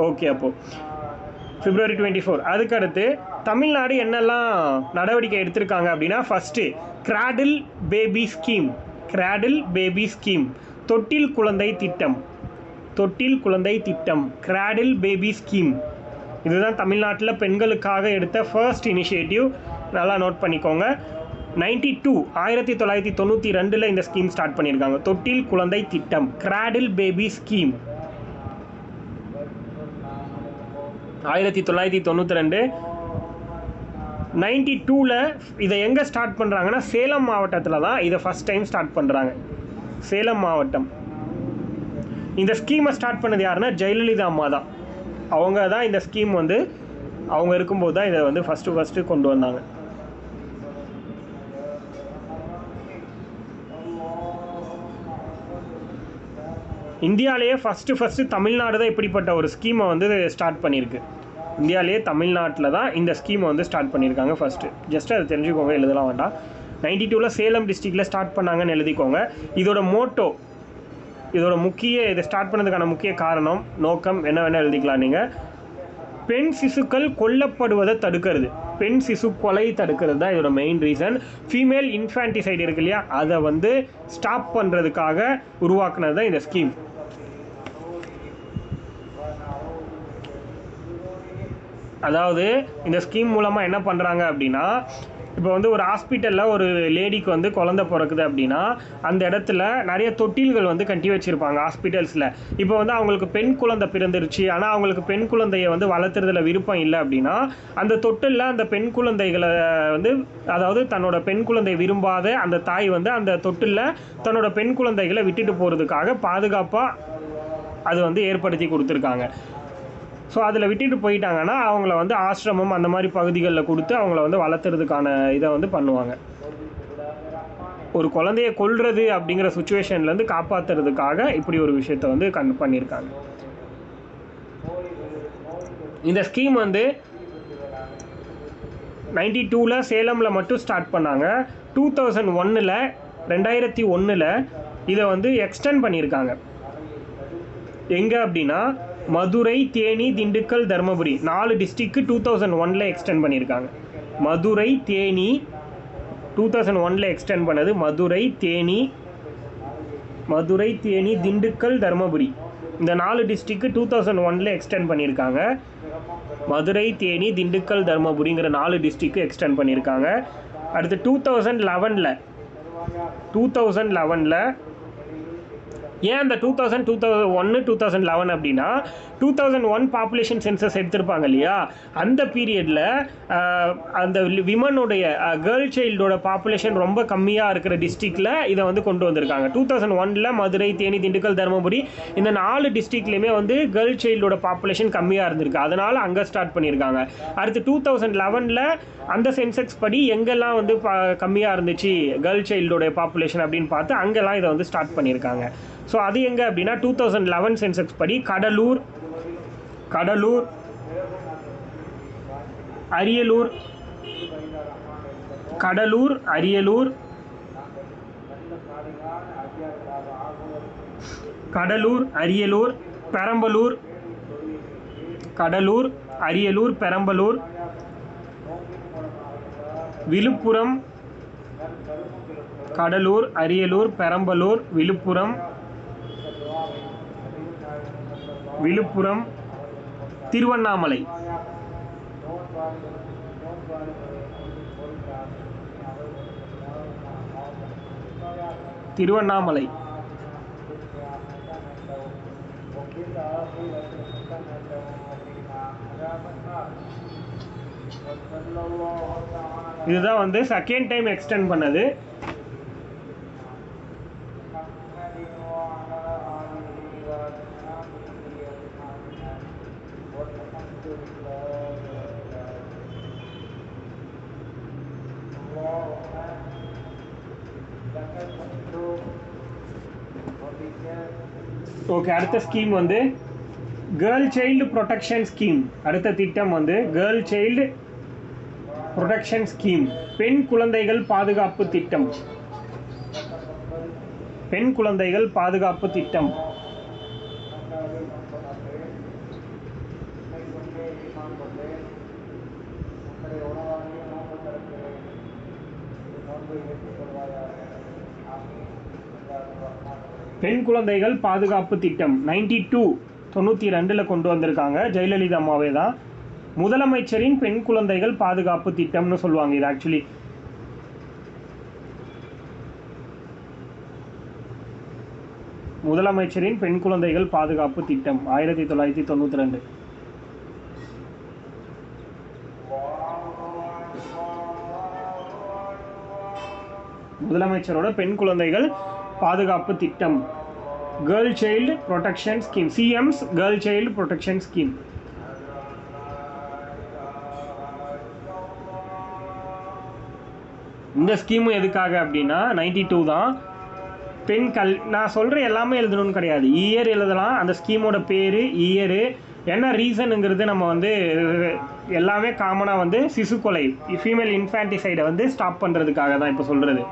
Okay, அப்போது February 24. அதுக்கடுத்து தமிழ்நாடு என்னெல்லாம் நடவடிக்கை எடுத்திருக்காங்க அப்படின்னா, first cradle baby scheme. Cradle baby scheme, தொட்டில் குழந்தை திட்டம். தொட்டில் குழந்தை திட்டம், கிராடில் பேபி ஸ்கீம். இதுதான் தமிழ்நாட்டில் பெண்களுக்காக எடுத்த ஃபர்ஸ்ட் இனிஷியேட்டிவ். நல்லா நோட் பண்ணிக்கோங்க. 1992 இந்த ஸ்கீம் ஸ்டார்ட் பண்ணியிருக்காங்க. தொட்டில் குழந்தை திட்டம், கிராடில் பேபி ஸ்கீம். 1992. 92ல் இதை எங்கே ஸ்டார்ட் பண்ணுறாங்கன்னா சேலம் மாவட்டத்தில் தான் இதை ஃபஸ்ட் டைம் ஸ்டார்ட் பண்ணுறாங்க. சேலம் மாவட்டம். இந்த ஸ்கீமை ஸ்டார்ட் பண்ணது யாருன்னா ஜெயலலிதா அம்மா தான். அவங்க தான் இந்த ஸ்கீம் வந்து அவங்க இருக்கும்போது தான் இதை வந்து ஃபஸ்ட்டு கொண்டு வந்தாங்க. இந்தியாவிலேயே ஃபஸ்ட்டு தமிழ்நாடு தான் இப்படிப்பட்ட ஒரு ஸ்கீமை வந்து ஸ்டார்ட் பண்ணியிருக்கு. இந்தியாவிலேயே தமிழ்நாட்டில் தான் இந்த ஸ்கீமை வந்து ஸ்டார்ட் பண்ணியிருக்காங்க ஃபஸ்ட்டு. ஜஸ்ட் அதை தெரிஞ்சுக்கோங்க, எழுதலாம் வேண்டாம். 92ல் சேலம் டிஸ்ட்ரிக்டில் ஸ்டார்ட் பண்ணாங்கன்னு எழுதிக்கோங்க. இதோட மோட்டோ, இதோட இதை ஸ்டார்ட் பண்ணதுக்கான முக்கிய காரணம், நோக்கம் என்ன வேணால் எழுதிக்கலாம் நீங்கள். பெண் சிசுக்கள் கொல்லப்படுவதை தடுக்கிறது, பெண் சிசு கொலை தடுக்கிறது தான் இதோட மெயின் ரீசன். ஃபீமேல் இன்ஃபான்டிசைடு இருக்கு இல்லையா, அதை வந்து ஸ்டாப் பண்ணுறதுக்காக உருவாக்குனது தான் இந்த ஸ்கீம். அதாவது இந்த ஸ்கீம் மூலமாக என்ன பண்ணுறாங்க அப்படின்னா, இப்போ வந்து ஒரு ஹாஸ்பிட்டலில் ஒரு லேடிக்கு வந்து குழந்தை பிறக்குது அப்படின்னா அந்த இடத்துல நிறைய தொட்டில்கள் வந்து கட்டி வச்சுருப்பாங்க ஹாஸ்பிட்டல்ஸில். இப்போ வந்து அவங்களுக்கு பெண் குழந்தை பிறந்துருச்சு, ஆனால் அவங்களுக்கு பெண் குழந்தையை வந்து வளர்த்துறதுல விருப்பம் இல்லை அப்படின்னா அந்த தொட்டிலில் அந்த பெண் குழந்தைகளை வந்து, அதாவது தன்னோட பெண் குழந்தை விரும்பாத அந்த தாய் வந்து அந்த தொட்டிலில் தன்னோட பெண் குழந்தைகளை விட்டுட்டு போகிறதுக்காக பாதுகாப்பாக அது வந்து ஏற்படுத்தி கொடுத்துருக்காங்க. ஸோ அதில் விட்டுட்டு போயிட்டாங்கன்னா அவங்கள வந்து ஆசிரமம் அந்த மாதிரி பகுதிகளில் கொடுத்து அவங்கள வந்து வளர்த்துறதுக்கான இதை வந்து பண்ணுவாங்க. ஒரு குழந்தைய கொல்றது அப்படிங்கிற சுச்சுவேஷன்லேருந்து காப்பாற்றுறதுக்காக இப்படி ஒரு விஷயத்தை வந்து பண்ணியிருக்காங்க. இந்த ஸ்கீம் வந்து 92ல் சேலமில் மட்டும் ஸ்டார்ட் பண்ணாங்க. 2001ல் இதை வந்து எக்ஸ்டெண்ட் பண்ணியிருக்காங்க. எங்கே அப்படின்னா மதுரை, தேனி, திண்டுக்கல், தர்மபுரி 4 டிஸ்ட்ரிக்ட் 2001ல் எக்ஸ்டெண்ட் பண்ணியிருக்காங்க. மதுரை, தேனி 2001ல் எக்ஸ்டெண்ட் பண்ணது. மதுரை, தேனி, திண்டுக்கல், தர்மபுரி இந்த 4 டிஸ்ட்ரிக்ட் 2001ல் எக்ஸ்டெண்ட் பண்ணியிருக்காங்க. மதுரை, தேனி, திண்டுக்கல், தர்மபுரிங்கிற 4 டிஸ்ட்ரிக்ட் எக்ஸ்டெண்ட் பண்ணியிருக்காங்க. அடுத்து 2011ல் ஏன் அந்த 2001 அப்படின்னா 2001 பாப்புலேஷன் சென்சஸ் எடுத்திருப்பாங்க இல்லையா, அந்த பீரியடில் அந்த விமனுடைய கேர்ள் சைல்டோட பாப்புலேஷன் ரொம்ப கம்மியாக இருக்கிற டிஸ்ட்ரிக்டில் இதை வந்து கொண்டு வந்திருக்காங்க. 2001ல் மதுரை, தேனி, திண்டுக்கல், தர்மபுரி இந்த 4 டிஸ்ட்ரிக்ட்லேயுமே வந்து கேர்ள் சைல்டோட பாப்புலேஷன் கம்மியாக இருந்திருக்கு, அதனால் அங்கே ஸ்டார்ட் பண்ணியிருக்காங்க. அடுத்து 2011ல் அந்த சென்செக்ஸ் படி எங்கெல்லாம் வந்து கம்மியாக இருந்துச்சு கேர்ள் சைல்டோட பாப்புலேஷன் அப்படின்னு பார்த்து அங்கெல்லாம் இதை வந்து ஸ்டார்ட் பண்ணியிருக்காங்க. ஸோ அது எங்கே அப்படின்னா 2011 சென்செக்ஸ் படி கடலூர், அரியலூர், பெரம்பலூர், விழுப்புரம், திருவண்ணாமலை. இதுதான் வந்து செகண்ட் டைம் எக்ஸ்டெண்ட் பண்ணது. ஓகே, அடுத்த ஸ்கீம் வந்து கேர்ள் சைல்டு ப்ரொடெக்ஷன் ஸ்கீம். அடுத்த திட்டம் வந்து கேர்ள் சைல்டு ப்ரொடெக்ஷன் ஸ்கீம், பெண் குழந்தைகள் பாதுகாப்பு திட்டம். பெண் குழந்தைகள் பாதுகாப்பு திட்டம் 92 கொண்டு வந்திருக்காங்க. ஜெயலலிதா அம்மாவே தான். முதலமைச்சரின் பெண் குழந்தைகள் பாதுகாப்பு திட்டம்னு சொல்லுவாங்க. இது ஆக்சுவலி முதலமைச்சரின் பெண் குழந்தைகள் பாதுகாப்பு திட்டம் 1992. முதலமைச்சரோட பெண் குழந்தைகள் பாதுகாப்பு திட்டம், girl child protection scheme, CMs girl child protection scheme. இந்த ஸ்கீமு எதுக்காக அப்படின்னா 92 தான். நான் சொல்கிற எல்லாமே எழுதணும்னு கிடையாது. இயர் எழுதலாம், அந்த ஸ்கீமோட பேர், இயரு, என்ன ரீசனுங்கிறது நம்ம வந்து எல்லாமே காமனாக வந்து சிசு கொலை, ஃபீமேல் இன்ஃபான்டிசைடை வந்து ஸ்டாப் பண்ணுறதுக்காக தான் இப்போ சொல்கிறது.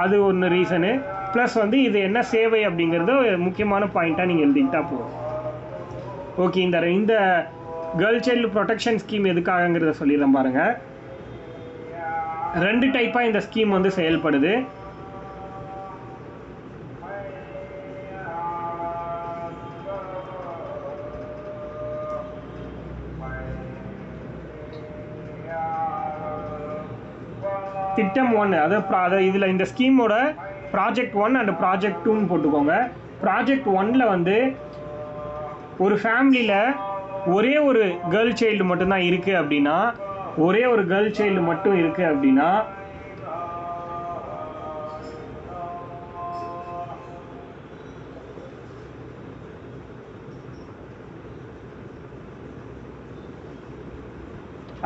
அது ஒன்று ரீசனு. ப்ளஸ் வந்து இது என்ன சேவை அப்படிங்கிறது முக்கியமான பாயிண்ட்டாக நீங்கள் எழுதிக்கிட்டா போதும். ஓகே, இந்த கேர்ள் சைல்டு ப்ரொடெக்ஷன் ஸ்கீம் எதுக்காகங்கிறத சொல்லிடுறேன் பாருங்கள். 2 டைப்பாக இந்த ஸ்கீம் வந்து செயல்படுது. திட்டம் 1, அதாவது இதில் இந்த ஸ்கீமோட ப்ராஜெக்ட் 1 அண்ட் ப்ராஜெக்ட் 2ன்னு போட்டுக்கோங்க. ப்ராஜெக்ட் 1ல் வந்து ஒரு ஃபேமிலியில் ஒரே ஒரு கேர்ள் சைல்டு மட்டும்தான் இருக்குது அப்படின்னா, ஒரே ஒரு கேர்ள் சைல்டு மட்டும் இருக்குது அப்படின்னா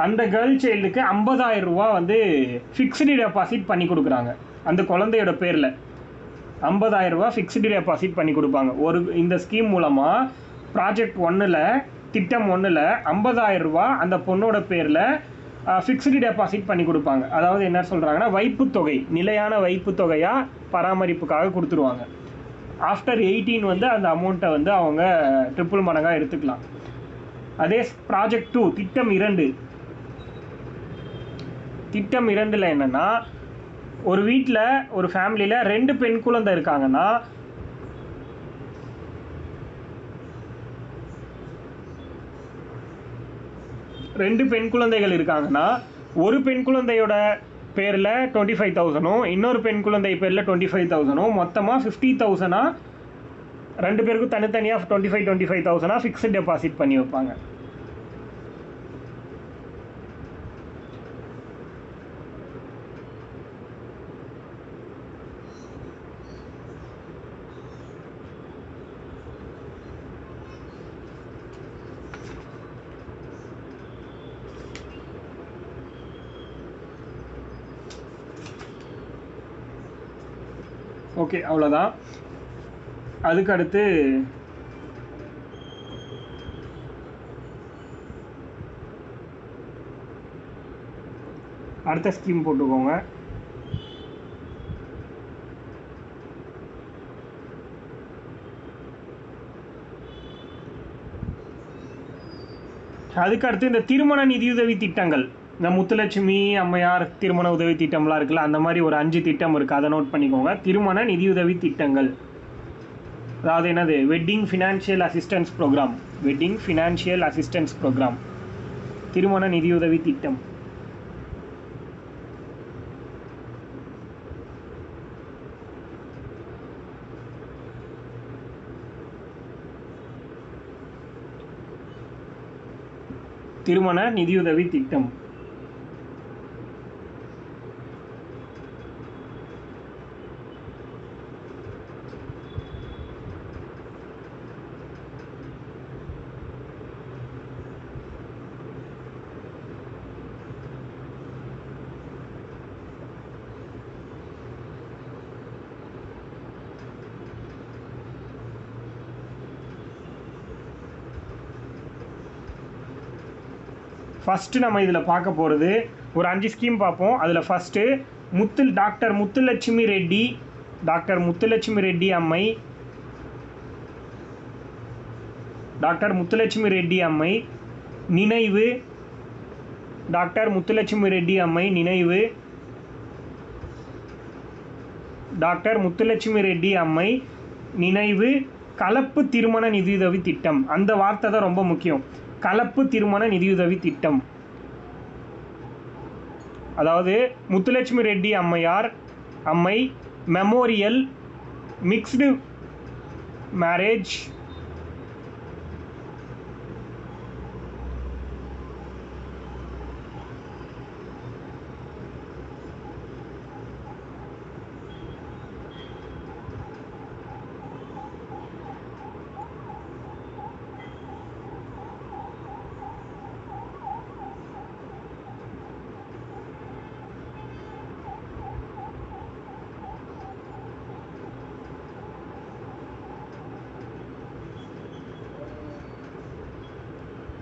அந்த கேர்ள் சைல்டுக்கு 50,000 ரூபா வந்து ஃபிக்ஸ்டு டெபாசிட் பண்ணி கொடுக்குறாங்க. அந்த குழந்தையோட பேரில் 50,000 ரூபா ஃபிக்ஸ்டு டெபாசிட் பண்ணி கொடுப்பாங்க. இந்த ஸ்கீம் மூலமாக ப்ராஜெக்ட் 1ல், திட்டம் 1ல் 50,000 ரூபா அந்த பொண்ணோட பேரில் ஃபிக்ஸ்டு டெபாசிட் பண்ணி கொடுப்பாங்க. அதாவது என்ன சொல்கிறாங்கன்னா, வைப்புத்தொகை, நிலையான வைப்புத்தொகையாக பராமரிப்புக்காக கொடுத்துருவாங்க. ஆஃப்டர் 18 வந்து அந்த அமௌண்ட்டை வந்து அவங்க ட்ரிபிள் மடங்காக எடுத்துக்கலாம். அதே ப்ராஜெக்ட் 2, திட்டம் 2. திட்டம் 2ல் என்னென்னா, ஒரு வீட்டில், ஒரு ஃபேமிலியில் 2 பெண் குழந்தை இருக்காங்கன்னா, ரெண்டு பெண் குழந்தைகள் இருக்காங்கன்னா, ஒரு பெண் குழந்தையோட பேரில் 25,000, இன்னொரு பெண் குழந்தை பேரில் 25,000, மொத்தமாக 50,000 2 பேருக்கும் தனித்தனியாக 25,000 ஃபிக்ஸ்டு டெபாசிட் பண்ணி வைப்பாங்க. ஓகே, அவ்வளோதான். அதுக்கடுத்து அடுத்த ஸ்கீம் போட்டுக்கோங்க. அதுக்கடுத்து இந்த திருமண நிதியுதவி திட்டங்கள், இந்த முத்துலட்சுமி அம்மையார் திருமண உதவி திட்டம்லாம் இருக்குல்ல, அந்த மாதிரி ஒரு 5 திட்டம் இருக்குது. அதை நோட் பண்ணிக்கோங்க. திருமண நிதியுதவி திட்டங்கள், அதாவது என்னது, wedding financial assistance programme, wedding financial assistance programme, திருமண நிதியுதவி திட்டம். திருமண நிதியுதவி திட்டம். ஃபஸ்ட்டு நம்ம இதில் பார்க்க போகிறது ஒரு 5 ஸ்கீம் பார்ப்போம். அதில் first doctor Muthulakshmi Reddy, doctor Muthulakshmi Reddy அம்மை, டாக்டர் முத்துலட்சுமி ரெட்டி அம்மை நினைவு, டாக்டர் முத்துலட்சுமி ரெட்டி அம்மை நினைவு, டாக்டர் முத்துலட்சுமி ரெட்டி அம்மை நினைவு கலப்பு திருமண நிதியுதவி திட்டம். அந்த வார்த்தை தான் ரொம்ப முக்கியம். கலப்பு திருமண நிதியுதவி திட்டம். அதாவது முத்துலட்சுமி ரெட்டி அம்மையார் அம்மை memorial mixed marriage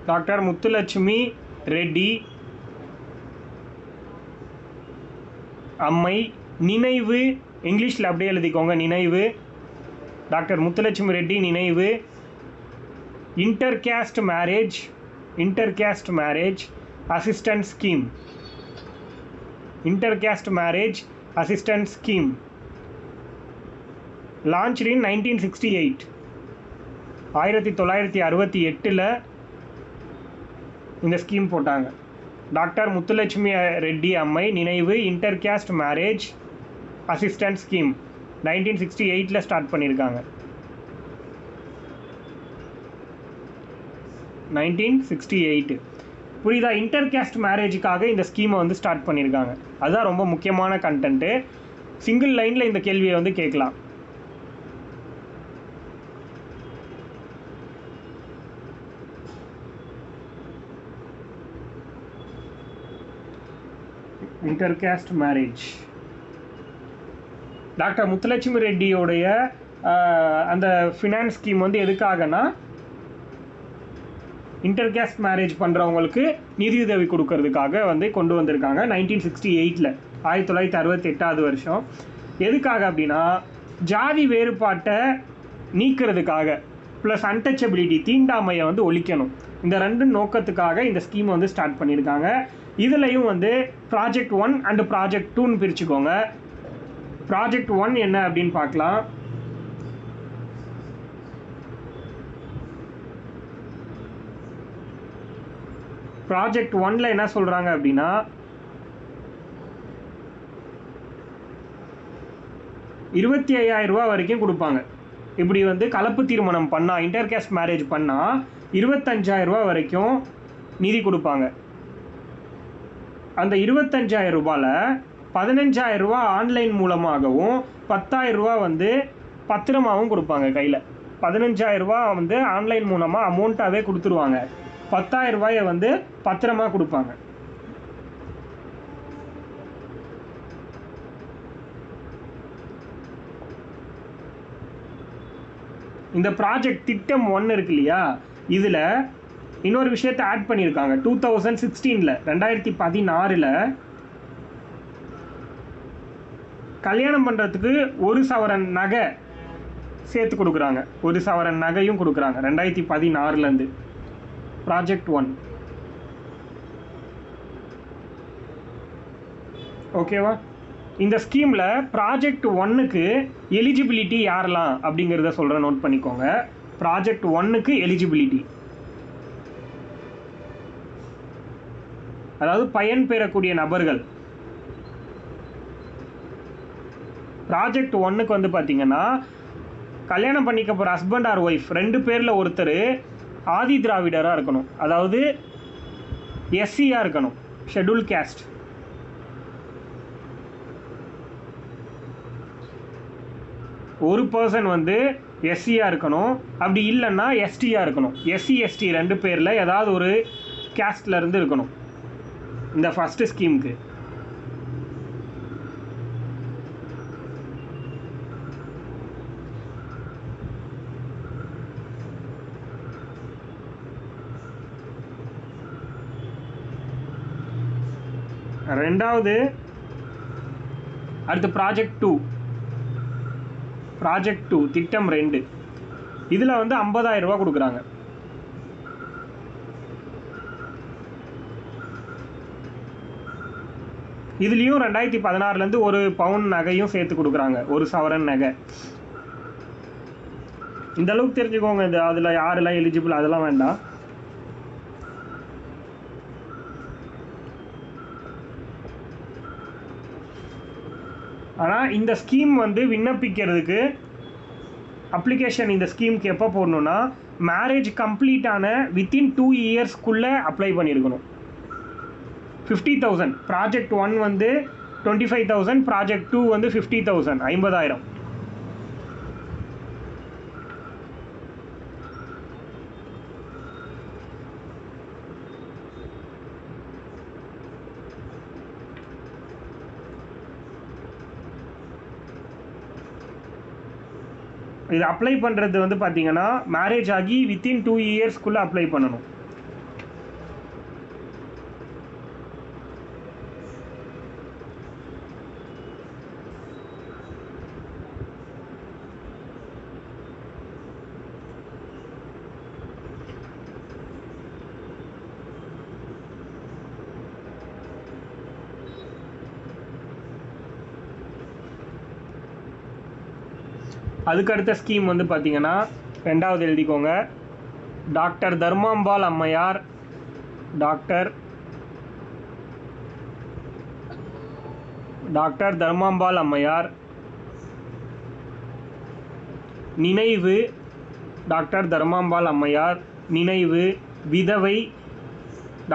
doctor Muthulakshmi Reddy அம்மை நினைவு, இங்கிலீஷில் அப்படியே எழுதிக்கோங்க, நினைவு டாக்டர் முத்துலட்சுமி ரெட்டி நினைவு intercaste marriage assistance scheme. Intercaste marriage assistance scheme launched in 1968. 1968 இந்த ஸ்கீம் போட்டாங்க. டாக்டர் முத்துலட்சுமி ரெட்டி அம்மை நினைவு intercaste marriage assistance scheme 1968 start பண்ணியிருக்காங்க. 1968 புரியுதா? இன்டர்காஸ்ட் மேரேஜுக்காக இந்த ஸ்கீமை வந்து ஸ்டார்ட் பண்ணியிருக்காங்க. அதுதான் ரொம்ப முக்கியமான கண்டென்ட்டு. சிங்கிள் லைனில் இந்த கேள்வியை வந்து கேட்கலாம். இன்டர்காஸ்ட் மேரேஜ் டாக்டர் முத்துலட்சுமி ரெட்டியோடைய அந்த ஃபினான்ஸ் ஸ்கீம் வந்து எதுக்காகனா இன்டர்காஸ்ட் மேரேஜ் பண்ணுறவங்களுக்கு நிதியுதவி கொடுக்கறதுக்காக வந்து கொண்டு வந்திருக்காங்க 1968. 1968 வருஷம். எதுக்காக அப்படின்னா ஜாதி வேறுபாட்டை நீக்கிறதுக்காக ப்ளஸ் அன்டச்சபிலிட்டி தீண்டாமையை வந்து ஒழிக்கணும். இந்த ரெண்டு நோக்கத்துக்காக இந்த ஸ்கீமை வந்து ஸ்டார்ட் பண்ணியிருக்காங்க. இதுலையும் வந்து ப்ராஜெக்ட் 1 அண்ட் ப்ராஜெக்ட் 2ன்னு பிரிச்சுக்கோங்க. ப்ராஜெக்ட் 1 என்ன அப்படின்னு பார்க்கலாம். ப்ராஜெக்ட் 1ல என்ன சொல்கிறாங்க அப்படின்னா ₹25,000 வரைக்கும் கொடுப்பாங்க. இப்படி வந்து கலப்பு திருமணம் பண்ணால், இன்டர்காஸ்ட் மேரேஜ் பண்ணால் ₹25,000 வரைக்கும் நிதி கொடுப்பாங்க. அந்த ₹25,000 ₹15,000 ஆன்லைன் மூலமாகவும் ₹10,000 வந்து பத்திரமாகவும் கொடுப்பாங்க கையில். ₹15,000 வந்து ஆன்லைன் மூலமாக அமௌண்ட்டாகவே கொடுத்துருவாங்க. ₹10,000 வந்து பத்திரமா கொடுப்பாங்க. இந்த ப்ராஜெக்ட் திட்டம் 1 இருக்கு இல்லையா, இதில் இன்னொரு விஷயத்தை ஆட் பண்ணியிருக்காங்க. 2016 2016 கல்யாணம் பண்ணுறதுக்கு 1 சவரன் நகை சேர்த்து கொடுக்குறாங்க. 1 சவரன் நகையும் கொடுக்குறாங்க 2016 ப்ராஜெக்ட் 1. ஓகேவா? இந்த ஸ்கீமில் ப்ராஜெக்ட் 1க்கு எலிஜிபிலிட்டி யாரெல்லாம் அப்படிங்கிறத சொல்கிறேன், நோட் பண்ணிக்கோங்க. ப்ராஜெக்ட் 1க்கு எலிஜிபிலிட்டி, அதாவது பயன் பெறக்கூடிய நபர்கள். ப்ராஜெக்ட் 1க்கு வந்து பார்த்தீங்கன்னா கல்யாணம் பண்ணிக்க போகிற ஹஸ்பண்ட் ஆர் ஒய்ஃப் 2 பேரில் ஒருத்தர் ஆதி திராவிடராக இருக்கணும், அதாவது எஸ்சியாக இருக்கணும், ஷெட்யூல் கேஸ்ட். ஒரு பர்சன் வந்து எஸ்சியாக இருக்கணும், அப்படி இல்லைன்னா எஸ்டியாக இருக்கணும். எஸ்சி எஸ்டி 2 பேரில் ஏதாவது ஒரு கேஸ்ட்லேருந்து இருக்கணும் இந்த ஃபஸ்ட்டு ஸ்கீமுக்கு. ரெண்டாவது அடுத்து ப்ராஜெக்ட் 2. ப்ராஜெக்ட் 2 திட்டம் 2 இதில் வந்து ₹50,000 கொடுக்குறாங்க. இதுலேயும் 2016 ஒரு பவுன் நகையும் சேர்த்து கொடுக்குறாங்க, 1 சவரன் நகை. இந்த அளவுக்கு தெரிஞ்சுக்கோங்க. இது அதில் யாரெல்லாம் எலிஜிபிள் அதெல்லாம் வேண்டாம். ஆனால் இந்த ஸ்கீம் விண்ணப்பிக்கிறதுக்கு அப்ளிகேஷன் இந்த ஸ்கீமுக்கு எப்போ போடணுன்னா, மேரேஜ் கம்ப்ளீட்டான வித்தின் 2 இயர்ஸ்க்குள்ளே அப்ளை பண்ணியிருக்கணும். 50,000. Project 1 25,000, project 2 50,000, 50,000. இது அப்ளை பண்ணுறது பார்த்தீங்கன்னா மேரேஜ் ஆகி வித்தின் 2 இயர்ஸ்க்குள்ளே அப்ளை பண்ணணும். அதுக்கடுத்த ஸ்கீம் பார்த்தீங்கன்னா 2வது எழுதிக்கோங்க. டாக்டர் தர்மாம்பாள் அம்மையார், டாக்டர் தர்மாம்பாள் அம்மையார் நினைவு, டாக்டர் தர்மாம்பாள் அம்மையார் நினைவு விதவை,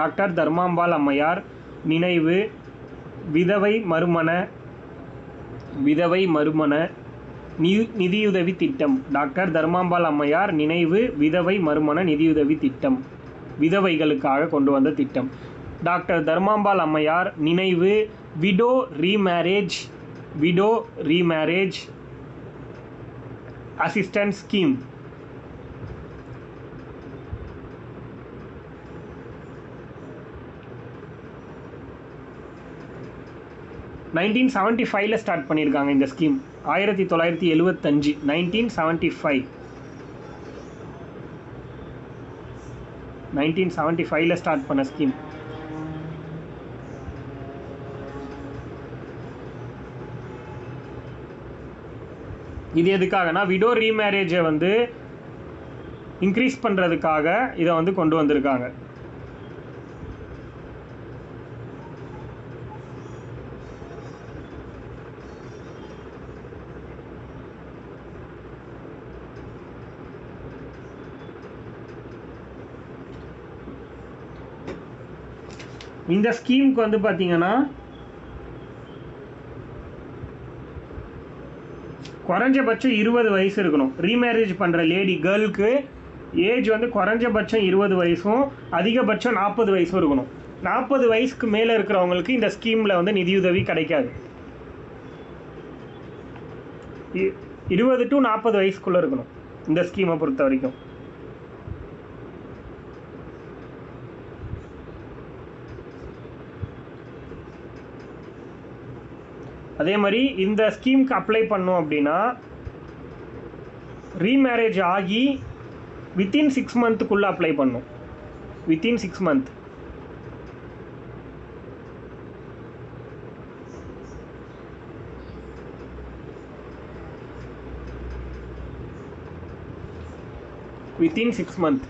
டாக்டர் தர்மாம்பாள் அம்மையார் நினைவு விதவை மறுமண நிதியுதவி திட்டம். டாக்டர் தர்மாம்பாள் அம்மையார் நினைவு விதவை மறுமண நிதியுதவி திட்டம், விதவைகளுக்காக கொண்டு வந்த திட்டம். டாக்டர் தர்மாம்பாள் அம்மையார் நினைவு widow remarriage assistance scheme. Nineteen 1975 start பண்ணியிருக்காங்க இந்த ஸ்கீம். 1975, 1975 ஸ்டார்ட் பண்ண ஸ்கீம். இது எதுக்காகனா விடோ ரீமேரேஜை இன்க்ரீஸ் பண்ணுறதுக்காக இதை கொண்டு வந்திருக்காங்க. இந்த ஸ்கீமுக்கு பார்த்தீங்கன்னா குறைஞ்சபட்சம் 20 வயசு இருக்கணும். ரீமேரேஜ் பண்ணுற கேர்ளுக்கு ஏஜ் குறைஞ்சபட்சம் 20 வயசும் அதிகபட்சம் 40 வயசும் இருக்கணும். 40 வயசுக்கு மேலே இருக்கிறவங்களுக்கு இந்த ஸ்கீமில் நிதியுதவி கிடைக்காது. 20 to 40 வயசுக்குள்ளே இருக்கணும் இந்த ஸ்கீமை பொறுத்த வரைக்கும். அதே மாதிரி இந்த ஸ்கீமுக்கு அப்ளை பண்ணோம் அப்படின்னா ரீமேரேஜ் ஆகி வித்தின் 6 மந்த்துக்குள்ளே அப்ளை பண்ணும். Within 6 month. within 6 months.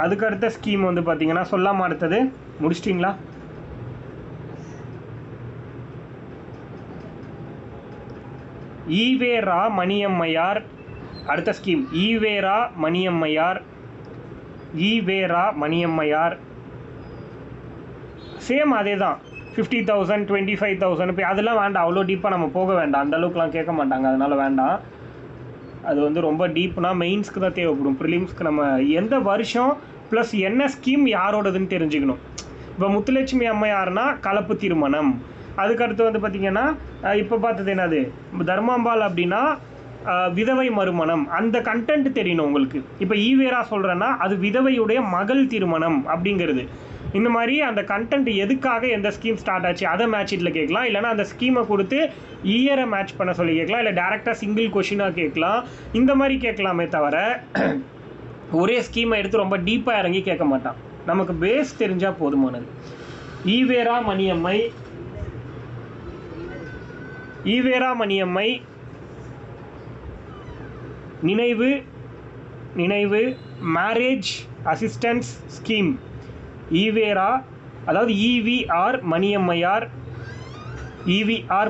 அதுக்கு அடுத்த ஸ்கீம் பார்த்தீங்கன்னா சொல்லாம அடுத்தது முடிச்சிட்டிங்களா? ஈவேரா மணியம்மையார். அடுத்த ஸ்கீம் ஈவேரா மணியம்மையார். சேம் அதே தான். 50,000 25,000 இப்போ அதெல்லாம் வேண்டாம். அவ்வளோ டீப்பாக நம்ம போக வேண்டாம். அந்தளவுக்குலாம் கேட்க மாட்டாங்க, அதனால் வேண்டாம். அது ரொம்ப டீப்னா மெயின்ஸ்க்கு தான் தேவைப்படும். ப்ரிலிம்ஸ்க்கு நம்ம எந்த வருஷம் ப்ளஸ் என்ன ஸ்கீம் யாரோடதுன்னு தெரிஞ்சுக்கணும். இப்போ முத்துலட்சுமி அம்மையார்னா கலப்பு திருமணம். அதுக்கடுத்து பார்த்திங்கன்னா இப்போ பார்த்தது என்னது தர்மாம்பாள் அப்படின்னா விதவை மறுமணம், அந்த கண்டென்ட் தெரியணும் உங்களுக்கு. இப்போ ஈவேரா சொல்கிறேன்னா அது விதவையுடைய மகள் திருமணம் அப்படிங்கிறது. இந்த மாதிரி அந்த கண்டென்ட் எதுக்காக எந்த ஸ்கீம் ஸ்டார்ட் ஆச்சு அதை மேட்ச் ஷீட்டில் கேட்கலாம். இல்லைனா அந்த ஸ்கீமை கொடுத்து இயரை மேட்ச் பண்ண சொல்லி கேட்கலாம். இல்லை டேரெக்டாக சிங்கிள் கொஷினாக கேட்கலாம். இந்த மாதிரி கேட்கலாமே தவிர ஒரே ஸ்கீமை எடுத்து ரொம்ப டீப்பாக இறங்கி கேட்க மாட்டான். நமக்கு பேஸ் தெரிஞ்சால் போதுமானது. ஈவேரா மணியம்மை நினைவு மேரேஜ் அசிஸ்டன்ஸ் ஸ்கீம். ஈவேரா அதாவது ஈவிஆர்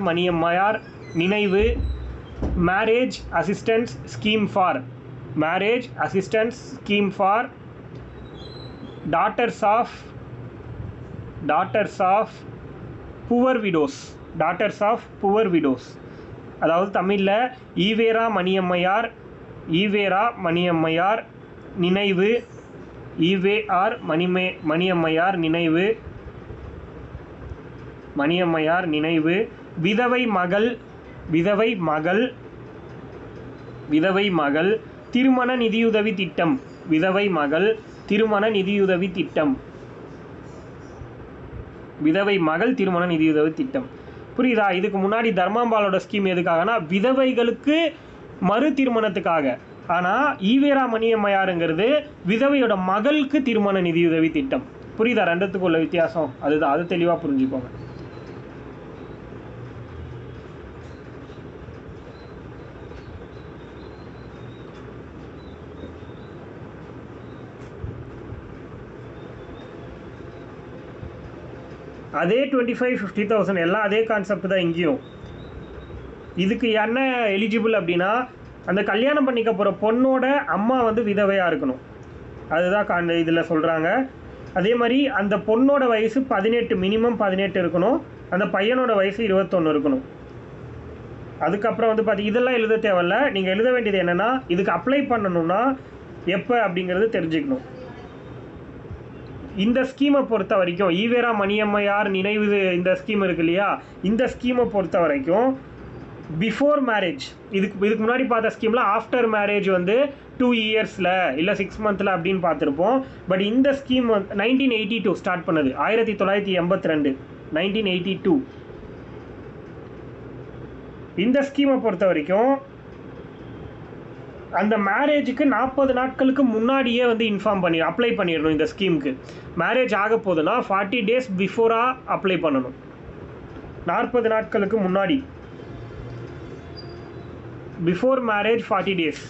மணியம்மையார் நினைவு marriage assistance scheme for daughters of poor widows. அதாவது தமிழில் ஈவேரா மணியம்மையார் நினைவு மணியம்மையார் நினைவு விதவை மகள் திருமண நிதியுதவி திட்டம். புரியுதா? இதுக்கு முன்னாடி தர்மாம்பாலோட ஸ்கீம் எதுக்காகனா விதவைகளுக்கு மறு திருமணத்துக்காக. ஆனால் ஈவேரா மணியம்மையாருங்கிறது விதவையோட மகளுக்கு திருமண நிதியுதவி திட்டம். புரியுதா ரெண்டுத்துக்கு உள்ள வித்தியாசம்? அதுதான், அது தெளிவாக புரிஞ்சுக்கோங்க. அதே 25,000-50,000 எல்லாம் அதே கான்செப்ட் தான் இங்கேயும். இதுக்கு என்ன எலிஜிபிள் அப்படின்னா அந்த கல்யாணம் பண்ணிக்க போகிற பொண்ணோட அம்மா வந்து விதவையாக இருக்கணும். அதுதான் இதில் சொல்கிறாங்க. அதே மாதிரி அந்த பொண்ணோட வயசு 18, மினிமம் 18 இருக்கணும். அந்த பையனோட வயசு 21 இருக்கணும். அதுக்கப்புறம் வந்து இதெல்லாம் எழுத தேவையில்ல. நீங்கள் எழுத வேண்டியது என்னென்னா இதுக்கு அப்ளை பண்ணணும்னா எப்போ அப்படிங்கிறது தெரிஞ்சுக்கணும். இந்த ஸ்கீமை பொறுத்த வரைக்கும் ஈவேரா மணியம்மையார் நினைவு இந்த ஸ்கீம் இருக்கு இல்லையா, இந்த ஸ்கீமை பொறுத்த வரைக்கும் பிஃபோர் மேரேஜ், இதுக்கு முன்னாடி பார்த்த ஸ்கீமில் ஆஃப்டர் மேரேஜ் வந்து 2 இயர்ஸில் இல்லை 6 மந்த்தில் அப்படின்னு பார்த்துருப்போம். பட் இந்த ஸ்கீம் 1982 ஸ்டார்ட் பண்ணது, 1982, 1982. இந்த ஸ்கீமை பொறுத்த வரைக்கும் அந்த மேரேஜுக்கு 40 நாட்களுக்கு முன்னாடியே வந்து அப்ளை பண்ணிடணும். இந்த ஸ்கீமுக்கு மேரேஜ் ஆக போகுதுன்னா 40 days பிஃபோராக அப்ளை பண்ணணும். 40 நாட்களுக்கு முன்னாடி, பிஃபோர் மேரேஜ் 40 days.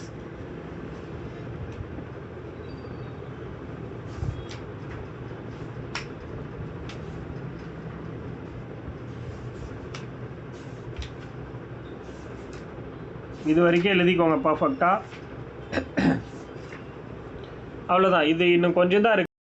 இது வரைக்கும் எழுதிக்கோங்க பர்ஃபெக்டாக. அவ்வளோதான். இது இன்னும் கொஞ்சம் தான் இருக்குது.